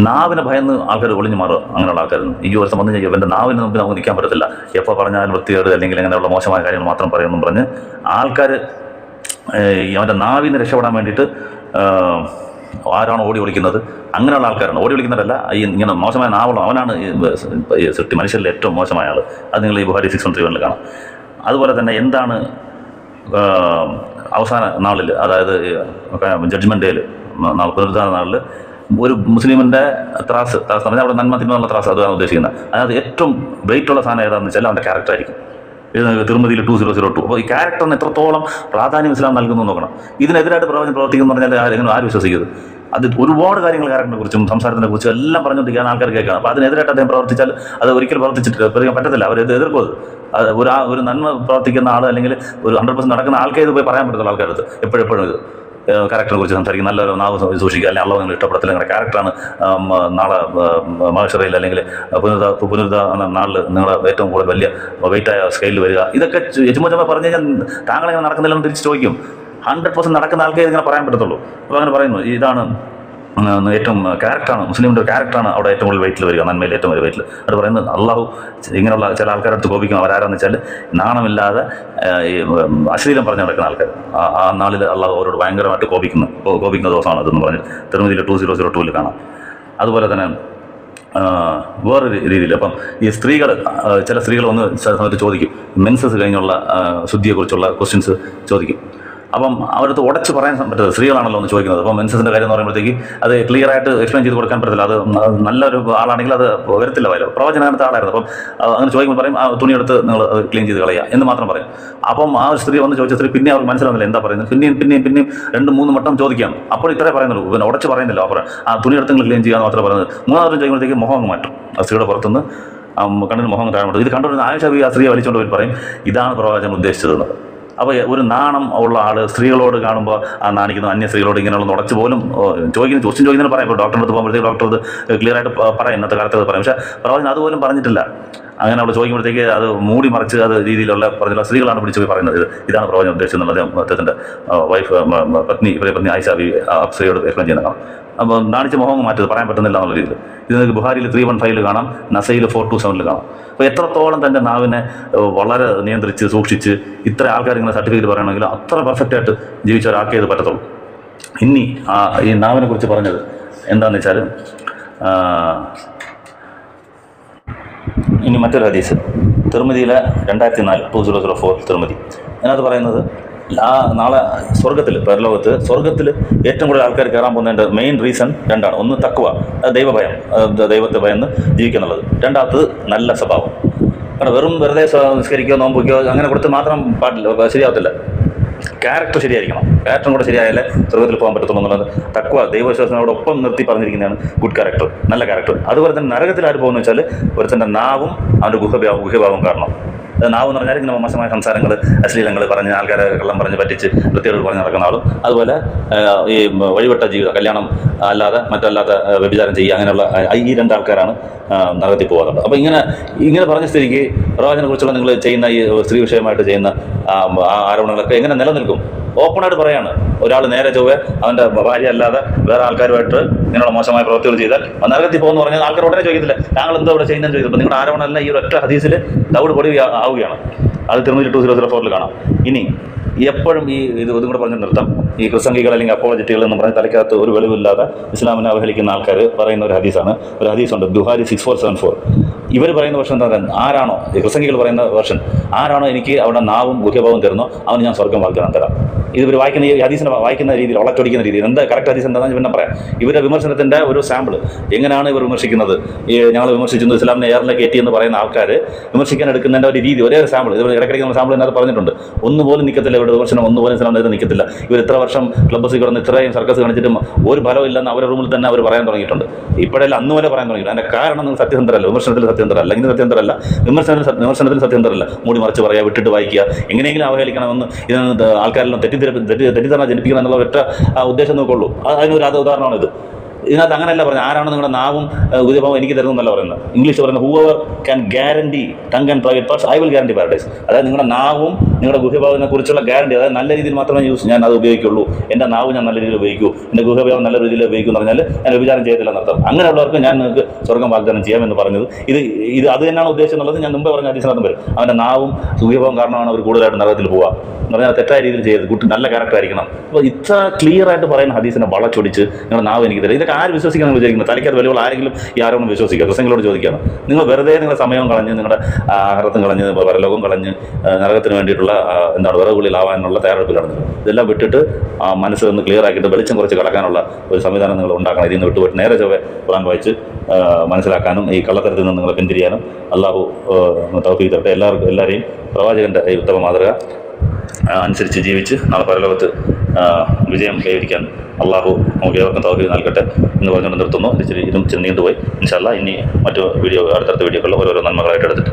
നാവിനെ ഭയന്ന് ആൾക്കാർ ഒളിഞ്ഞു മാറുക, അങ്ങനെയുള്ള ആൾക്കാരുന്നു. ഈ ദിവസം വന്നു കഴിഞ്ഞാൽ എൻ്റെ നാവിന് മുമ്പ് നമുക്ക് നിൽക്കാൻ പറ്റത്തില്ല, എപ്പോൾ പറഞ്ഞാൽ വൃത്തികേട് അല്ലെങ്കിൽ അങ്ങനെയുള്ള മോശമായ കാര്യങ്ങൾ മാത്രം പറയുമെന്നും പറഞ്ഞ് ആൾക്കാർ അവൻ്റെ നാവിന്ന് രക്ഷപ്പെടാൻ വേണ്ടിയിട്ട് ആരാണ് ഓടി വിളിക്കുന്നത്, അങ്ങനെയുള്ള ആൾക്കാരാണ്. ഓടി വിളിക്കുന്നവരല്ല, ഈ ഇങ്ങനെ മോശമായ നാവുള്ള അവനാണ് സൃഷ്ടി മനുഷ്യരിൽ ഏറ്റവും മോശമായ ആൾ. അത് നിങ്ങൾ ഈ ബുഖാരി 6131 കാണാം. അതുപോലെ തന്നെ എന്താണ് അവസാന നാളിൽ, അതായത് ജഡ്ജ്മെൻറ്റ് ഡേയിൽ, പുനരുദ്ധാന നാളിൽ ഒരു മുസ്ലിമിൻ്റെ ത്രാസ് പറഞ്ഞാൽ അവിടെ നന്മ തിന്മയുള്ള ത്രാസ്, അതാണ് ഉദ്ദേശിക്കുന്നത്. അതിനകത്ത് ഏറ്റവും വെയിറ്റുള്ള സാധനം ഏതാണെന്ന് വെച്ചാൽ അവൻ്റെ ക്യാരക്ടർ ആയിരിക്കും. തിരുമതിയിൽ 2002. അപ്പോൾ ഈ ക്യാരക്ടറിന് എത്രത്തോളം പ്രാധാന്യം ഇസ്ലാം നൽകുന്നു നോക്കണം. ഇതിനെതിരായിട്ട് പ്രവചനം പ്രവർത്തിക്കുന്നു പറഞ്ഞാൽ ആര് വിശ്വസിക്കുന്നത്? അത് ഒരുപാട് കാര്യങ്ങൾ ക്യാരക്ടറിനെ കുറിച്ചും സംസാരത്തിനെ കുറിച്ചും എല്ലാം പറഞ്ഞുകൊണ്ടിരിക്കുകയാണ് ആൾക്കാർ കേൾക്കണം. അപ്പോൾ അതിനെതിരായിട്ട് അദ്ദേഹം പ്രവർത്തിച്ചാൽ അത് ഒരിക്കലും പ്രവർത്തിക്കാൻ പറ്റത്തില്ല. അവർ എതിർക്കും. അത് ഒരു നന്മ പ്രവർത്തിക്കുന്ന ആൾ അല്ലെങ്കിൽ ഒരു 100% നടക്കുന്ന ആൾക്കേ ഇത് പോയി പറയാൻ പറ്റത്തുള്ള ആൾക്കാരത് എപ്പോഴും ഇത് ക്യാരക്ടറിനെ കുറിച്ച് സംസാരിക്കും. നല്ലൊരു നാവ് സൂക്ഷിക്കുക, അല്ലെങ്കിൽ അള്ളാഹു നിങ്ങൾ ഇഷ്ടപ്പെടത്തില്ല, നിങ്ങളുടെ ക്യാരക്ടറാണ് നാളെ മഹ്ശറയിൽ അല്ലെങ്കിൽ പുനരുദ്ധ നാളിൽ നിങ്ങളുടെ ഏറ്റവും കൂടുതൽ വലിയ വെയിറ്റായ സ്കെയിലിൽ വരിക. ഇതൊക്കെ ചുമ്മാ പറഞ്ഞു കഴിഞ്ഞാൽ താങ്കളെങ്ങനെ നടക്കുന്നില്ലെന്ന് തിരിച്ച് ചോദിക്കും. 100% നടക്കുന്ന ആൾക്കേ ഇതിങ്ങനെ പറയാൻ പറ്റത്തുള്ളൂ. അപ്പോൾ അങ്ങനെ പറയുന്നു, ഇതാണ് ഏറ്റവും ക്യാരക്ടറാണ്, മുസ്ലിമിൻ്റെ ഒരു ക്യാരക്ടറാണ് അവിടെ ഏറ്റവും കൂടുതൽ വെയിറ്റിൽ വരിക, നന്മയിൽ ഏറ്റവും വലിയ വെയിറ്റിൽ. അത് പറയുന്നത് അള്ളാഹു ഇങ്ങനെയുള്ള ചില ആൾക്കാരടുത്ത് കോപിക്കും. അവരാരെന്ന് വെച്ചാൽ നാണമില്ലാതെ അശ്ലീലം പറഞ്ഞു നടക്കുന്ന ആൾക്കാർ. ആ നാളിൽ അള്ളാഹു അവരോട് ഭയങ്കരമായിട്ട് കോപിക്കുന്ന ദിവസമാണ് അതെന്ന് പറഞ്ഞ് തിരുമതിയിൽ 2002 കാണാം. അതുപോലെ തന്നെ വേറൊരു രീതിയിൽ അപ്പം ഈ ചില സ്ത്രീകൾ ഒന്ന് സമയത്ത് ചോദിക്കും, മെൻസസ് കഴിഞ്ഞുള്ള ശുദ്ധിയെക്കുറിച്ചുള്ള ക്വസ്റ്റ്യൻസ് ചോദിക്കും. അപ്പം അവരടുത്ത് ഉടച്ച് പറയാൻ പറ്റത്തില്ല, സ്ത്രീകളാണല്ലോ ഒന്ന് ചോദിക്കുന്നത്. അപ്പം മെൻസസിൻ്റെ കാര്യം എന്ന് പറയുമ്പോഴത്തേക്ക് അത് ക്ലിയർ ആയിട്ട് എക്സ്പ്ലെയിൻ ചെയ്ത് കൊടുക്കാൻ പറ്റത്തില്ല. അത് നല്ലൊരു ആളാണെങ്കിൽ അത് വരത്തില്ല. പ്രവചനത്തെ ആളായിരുന്നു. അപ്പം അങ്ങനെ ചോദിക്കുമ്പോൾ പറയും, തുണിയെടുത്ത് നിങ്ങൾ ക്ലീൻ ചെയ്ത് കളയുക എന്ന് മാത്രം പറയും. അപ്പം ആ ഒരു സ്ത്രീ വന്ന് ചോദിച്ച സ്ത്രീ പിന്നെ അവർക്ക് മനസ്സിലാവുന്നില്ല എന്താ പറയുന്നത്. പിന്നെയും 2-3 വട്ടം ചോദിക്കാം. അപ്പോൾ ഇത്രേ പറയുന്നുള്ളൂ, പിന്നെ ഉടച്ച് പറയുന്നില്ല. അപ്പോൾ ആ തുണിയെടുത്ത് നിങ്ങൾ ക്ലീൻ ചെയ്യാൻ മാത്രമേ പറയുന്നത്. 3ാമതും ചോദിക്കുമ്പോഴത്തേക്ക് മുഖം അങ്ങ് മാറ്റും. ആ സ്ത്രീയുടെ പുറത്തുനിന്ന് കണ്ണിന് മുഖം താഴെ മാറ്റും. ഇത് കണ്ടുകൊണ്ട് ആയിഷ ആ സ്ത്രീയെ വലിച്ചുകൊണ്ട് പോയി പറയും, ഇതാണ് പ്രവാചകൻ ഉദ്ദേശിച്ചതെന്ന്. അപ്പോൾ ഒരു നാണം ഉള്ള ആൾ സ്ത്രീകളോട് കാണുമ്പോൾ ആ നാണിക്കുന്നു, അന്യ സ്ത്രീകളോട് ഇങ്ങനെയുള്ള ഉടച്ച് പോലും ചോദിക്കുന്നതിന് പറയാം. ഇപ്പോൾ ഡോക്ടറിൻ്റെ അടുത്ത് പോകുമ്പോഴത്തേക്ക് ഡോക്ടർ ഇത് ക്ലിയർ ആയിട്ട് പറയാം, ഇന്നത്തെ കാലത്ത് പറയും. പക്ഷേ പ്രവചനം അതുപോലും പറഞ്ഞിട്ടില്ല. അങ്ങനെ അവൾ ചോദിക്കുമ്പോഴത്തേക്ക് അത് മൂടി മറിച്ച് അത് രീതിയിലുള്ള പറഞ്ഞുള്ള സ്ത്രീകളാണ് പിടിച്ചു പോയി പറയുന്നത്, ഇതാണ് പ്രവചനം ഉദ്ദേശിച്ചെന്നുള്ളത് അദ്ദേഹത്തിൻ്റെ പത്നി ആയിഷ അഫ്സയോട് എക്സ്പ്ലെയിൻ ചെയ്യുന്ന കാണാം. അപ്പോൾ നാണിച്ച മുഖം മാറ്റത് പറയാൻ പറ്റുന്നില്ല എന്നുള്ള രീതിയിൽ. ഇത് നിങ്ങൾക്ക് ബുഹാരിയിൽ 315 കാണാം, നസയിൽ 427 കാണാം. അപ്പോൾ എത്രത്തോളം തൻ്റെ നാവിനെ വളരെ നിയന്ത്രിച്ച് സൂക്ഷിച്ച് ഇത്ര ആൾക്കാർ ഇങ്ങനെ സർട്ടിഫിക്കറ്റ് പറയണമെങ്കിൽ അത്ര പെർഫെക്റ്റായിട്ട് ജീവിച്ച ഒരാൾക്കേ ഇത് പറ്റത്തുള്ളൂ. ഇനി ഈ നാവിനെ കുറിച്ച് പറഞ്ഞത് എന്താണെന്ന് വെച്ചാൽ, ഇനി മറ്റൊരു ഹദീസ് തിരുമതിയിലെ 2004 തിരുമതി. അതിനകത്ത് പറയുന്നത് നാളെ സ്വർഗത്തിൽ സ്വർഗത്തിൽ ഏറ്റവും കൂടുതൽ ആൾക്കാർ കയറാൻ പോകുന്നതിൻ്റെ മെയിൻ റീസൺ 2ആണ്. ഒന്ന് തഖ്വ, ദൈവഭയം, ദൈവത്തെ ഭയന്ന് ജീവിക്കുക എന്നുള്ളത്. രണ്ടാമത്തത് നല്ല സ്വഭാവം. കാരണം വെറുതെ നിസ്കരിക്കുകയോ നോമ്പുകയോ അങ്ങനെ കൊടുത്ത് മാത്രം പാടില്ല, ശരിയാവത്തില്ല. ക്യാരക്ടർ ശരിയായിരിക്കണം. ക്യാരക്ടറും കൂടെ ശരിയായാലേ സ്വർഗത്തിൽ പോകാൻ പറ്റത്തുള്ളൂ എന്നുള്ളത് തഖ്വ, ദൈവവിശ്വാസത്തിനോടൊപ്പം നിർത്തി പറഞ്ഞിരിക്കുന്നതാണ് ഗുഡ് ക്യാരക്ടർ, നല്ല ക്യാരക്ടർ. അതുപോലെ തന്നെ നരകത്തിൽ ആര് പോകുന്നു വെച്ചാൽ ഒരുത്തൻ്റെ നാവും അവൻ്റെ ഗുഹഭാവം കാരണം. നാവ് എന്ന് പറഞ്ഞാൽ ഇങ്ങനെ മോശമായ സംസാരങ്ങൾ, അശ്ലീലങ്ങൾ പറഞ്ഞ് ആൾക്കാരെ കള്ളം പറഞ്ഞ് പറ്റിച്ച് വൃത്തിയോട് പറഞ്ഞ് നടക്കുന്ന ആളും, അതുപോലെ ഈ വഴിവിട്ട ജീവിതം, കല്യാണം മറ്റല്ലാത്ത വ്യഭിചാരം ചെയ്യുക, അങ്ങനെയുള്ള ഈ 2 ആൾക്കാരാണ് നരകത്തിൽ പോകാറുള്ളത്. അപ്പോൾ ഇങ്ങനെ പറഞ്ഞ സ്ഥിതിക്ക് പ്രവാചകനെ കുറിച്ചുള്ള നിങ്ങൾ ചെയ്യുന്ന ഈ സ്ത്രീ വിഷയമായിട്ട് ചെയ്യുന്ന ആരോപണങ്ങളൊക്കെ എങ്ങനെ നിലനിൽക്കും? ഓപ്പണായിട്ട് പറയാണ്, ഒരാൾ നേരെ ചൊവ്വേ അവൻ്റെ ഭാര്യ അല്ലാതെ വേറെ ആൾക്കാരുമായിട്ട് ഇങ്ങനെയുള്ള മോശമായ പ്രവൃത്തികൾ ചെയ്താൽ നരകത്തിൽ പോകുമെന്ന് പറഞ്ഞാൽ ആൾക്കാർ ഉടനെ ചോദിക്കത്തില്ല, താങ്കൾ എന്തോ ഇവിടെ ചെയ്യുന്നതെന്ന് ചോദിച്ചപ്പോൾ നിങ്ങളുടെ ആരോപണമല്ല ഈ ഒരൊറ്റ ഹദീസിൽ ദൗഡ് പൊടി ആവുകയാണ്. അത് തിരുമതി 2004 കാണാം. ഇനി എപ്പോഴും ഇതും കൂടെ പറഞ്ഞ് നിർത്താം. ഈ ക്രിസ്തംഗികൾ അല്ലെങ്കിൽ അപ്പോളജിറ്റുകൾ എന്ന് പറഞ്ഞാൽ തലയ്ക്കകത്ത് ഒരു വെളിവില്ലാതെ ഇസ്ലാമിനെ അവഹേളിക്കുന്ന ആൾക്കാർ പറയുന്ന ഒരു ഹദീസാണ്. ഒരു ഹദീസുണ്ട്, ബുഹാരി 6474. ഇവർ പറയുന്ന വർഷം എന്താ, ആരാണോ ഈ ക്രിസ്തംഗികൾ പറയുന്ന വർഷം, ആരാണോ എനിക്ക് അവിടെ നാവും ഗുഹ്യഭാവം തരുന്നോ അവന് ഞാൻ സ്വർഗം വാഗ്ദാനം തരാം. ഇവർ വായിക്കുന്ന ഈ ഹദീസിനെ വായിക്കുന്ന രീതിയിൽ, വളച്ചൊടിക്കുന്ന രീതിയിൽ, എന്താ കറക്റ്റ് ഹദീസ് എന്താണെന്ന് പിന്നെ പറയാം. ഇവരുടെ വിമർശനത്തിൻ്റെ ഒരു സാമ്പിൾ എങ്ങനെയാണ് ഇവർ വിമർശിക്കുന്നത്. ഞങ്ങൾ വിമർശിച്ചു ഇസ്ലാമിനെ എയറിലേക്ക് കയറ്റി എന്ന് പറയുന്ന ആൾക്കാർ വിമർശിക്കാൻ എടുക്കുന്നതിൻ്റെ ഒരു രീതി, ഒരേ സാമ്പിൾ. ഇവർ ഇടയ്ക്കിടയ്ക്ക് നമ്മൾ സാമ്പിൾ അതിനകത്ത് പറഞ്ഞിട്ടുണ്ട്. ഒന്നുപോലും നിൽക്കത്തില്ല ഇവരുടെ വിമർശനം, ഒന്നുപോലും ഇസ്ലാമിനെതിരെ നിൽക്കത്തില്ല. ഇവർ ഇത്ര വർഷം ക്ലബ്ബസിൽ കിടന്ന് ഇത്രയും സർക്കസ് കാണിച്ചിട്ടും ഒരു ഫലമില്ലെന്ന് അവരുടെ റൂമിൽ തന്നെ അവർ പറയാൻ തുടങ്ങിയിട്ടുണ്ട്. ഇപ്പോഴല്ല അന്ന് പോലെ പറയാൻ തുടങ്ങിയിട്ടുണ്ട്. അതിൻ്റെ കാരണം നിങ്ങൾ സത്യസന്ധരല്ല, വിമർശനത്തിൽ സത്യസന്ധരല്ല, ഇങ്ങനെ സത്യസന്ധരല്ല, വിമർശനത്തിൽ സത്യസന്ധരല്ല, മൂടി മറിച്ച് പറയുക, വിട്ടിട്ട് വായിക്കുക, എങ്ങനെയെങ്കിലും അവഹേളിക്കണമെന്ന് ഇതിന് ആൾക്കാരെല്ലാം തെറ്റിദ്ധാരണ ജനിപ്പിക്കണം എന്നുള്ള ഒറ്റ ഉദ്ദേശം നോക്കുള്ളൂ. അതിനൊരു ഉദാഹരണമാണിത്. ഇതിനകത്ത് അങ്ങനെയല്ല പറഞ്ഞത്, ആരാണ് നിങ്ങളുടെ നാവും ഗുഹ്യഭാവം എനിക്ക് തരുന്നല്ല പറയുന്നത്. ഇംഗ്ലീഷ് പറയുന്നത് whoever can guarantee tongue and private parts I will guarantee paradise. അതായത് നിങ്ങളുടെ നാവും നിങ്ങളുടെ ഗുഹ്യഭാവത്തിനെ കുറിച്ചുള്ള ഗ്യാരണ്ടി, അതായത് നല്ല രീതിയിൽ മാത്രമേ ഞാൻ അത് ഉപയോഗിക്കുള്ളൂ, എൻ്റെ നാവ് ഞാൻ നല്ല രീതിയിൽ ഉപയോഗിക്കൂ, എൻ്റെ ഗുഹ്യഭാവം നല്ല രീതിയിൽ ഉപയോഗിക്കും എന്ന് പറഞ്ഞാൽ ഞാൻ വിചാരം ചെയ്തില്ല എന്നർത്ഥം. അങ്ങനെയുള്ളവർക്ക് ഞാൻ നിങ്ങൾക്ക് സ്വർഗം വാഗ്ദാനം ചെയ്യാമെന്ന് പറഞ്ഞത് ഇത് അത് തന്നെയാണ് ഉദ്ദേശം എന്നുള്ളത് ഞാൻ മുമ്പേ പറഞ്ഞ ഹദീസിനകത്തും വരും. അവൻ്റെ നാവും ഗുഹ്യഭാവം കാരണമാണ് അവർ കൂടുതലായിട്ട് നരകത്തിൽ പോവുക എന്ന് പറഞ്ഞാൽ തെറ്റായ രീതിയിൽ ചെയ്യരുത്, നല്ല ക്യാരക്ടർ ആയിരിക്കണം. അപ്പോൾ ഇത്ര ക്ലിയർ ആയിട്ട് പറയുന്ന ഹദീസിനെ വളച്ചൊടിച്ച് നിങ്ങളുടെ നാവ് എനിക്ക് തരാം. ഇതൊക്കെ ആര് വിശ്വസിക്കാൻ വിചാരിക്കുന്നത്? തലയ്ക്കത് വെളിവുള്ള ആരെങ്കിലും ഈ ആരോപണം വിശ്വസിക്കുക? ക്രിസ്ത്യങ്ങളോട് ചോദിക്കുകയാണ്. നിങ്ങൾ വെറുതെ നിങ്ങളുടെ സമയം കളഞ്ഞ്, നിങ്ങളുടെ ആഹാരത്തും കളഞ്ഞ്, പരലോകം കളഞ്ഞ്, നരകത്തിന് വേണ്ടിയിട്ടുള്ള വിറകുള്ളിലാവാനുള്ള തയ്യാറെടുപ്പിലാണ്. ഇതെല്ലാം വിട്ടിട്ട് മനസ്സ് ഒന്ന് ക്ലിയർ ആക്കിയിട്ട് വെളിച്ചം കുറച്ച് കടക്കാനുള്ള ഒരു സംവിധാനം നിങ്ങൾ ഉണ്ടാക്കണം. ഇതിൽ നിന്ന് വിട്ടുപോയിട്ട് നേരെ ചൊവ്വേ ഖുർആൻ വായിച്ച് മനസ്സിലാക്കാനും ഈ കള്ളത്തരത്തിൽ നിന്ന് നിങ്ങളെ പിന്തിരിയാനും അള്ളാഹു തൗഫീഖ് തരട്ടെ. എല്ലാവരെയും പ്രവാചകൻ്റെ ഈ ഉത്തമ മാതൃക അനുസരിച്ച് ജീവിച്ച് നാളെ പരലോകത്ത് വിജയം കൈവരിക്കാൻ അള്ളാഹു നമുക്ക് ഏവർക്കും തൗഫീഖ് നൽകട്ടെ എന്ന് പറഞ്ഞുകൊണ്ട് നിർത്തുന്നു. ഇതും നീണ്ടുപോയി. ഇൻഷാ അല്ലാഹ് ഇനി മറ്റു അടുത്തടുത്ത വീഡിയോകളിൽ ഓരോരോ നന്മകളായിട്ട് എടുത്തിട്ട്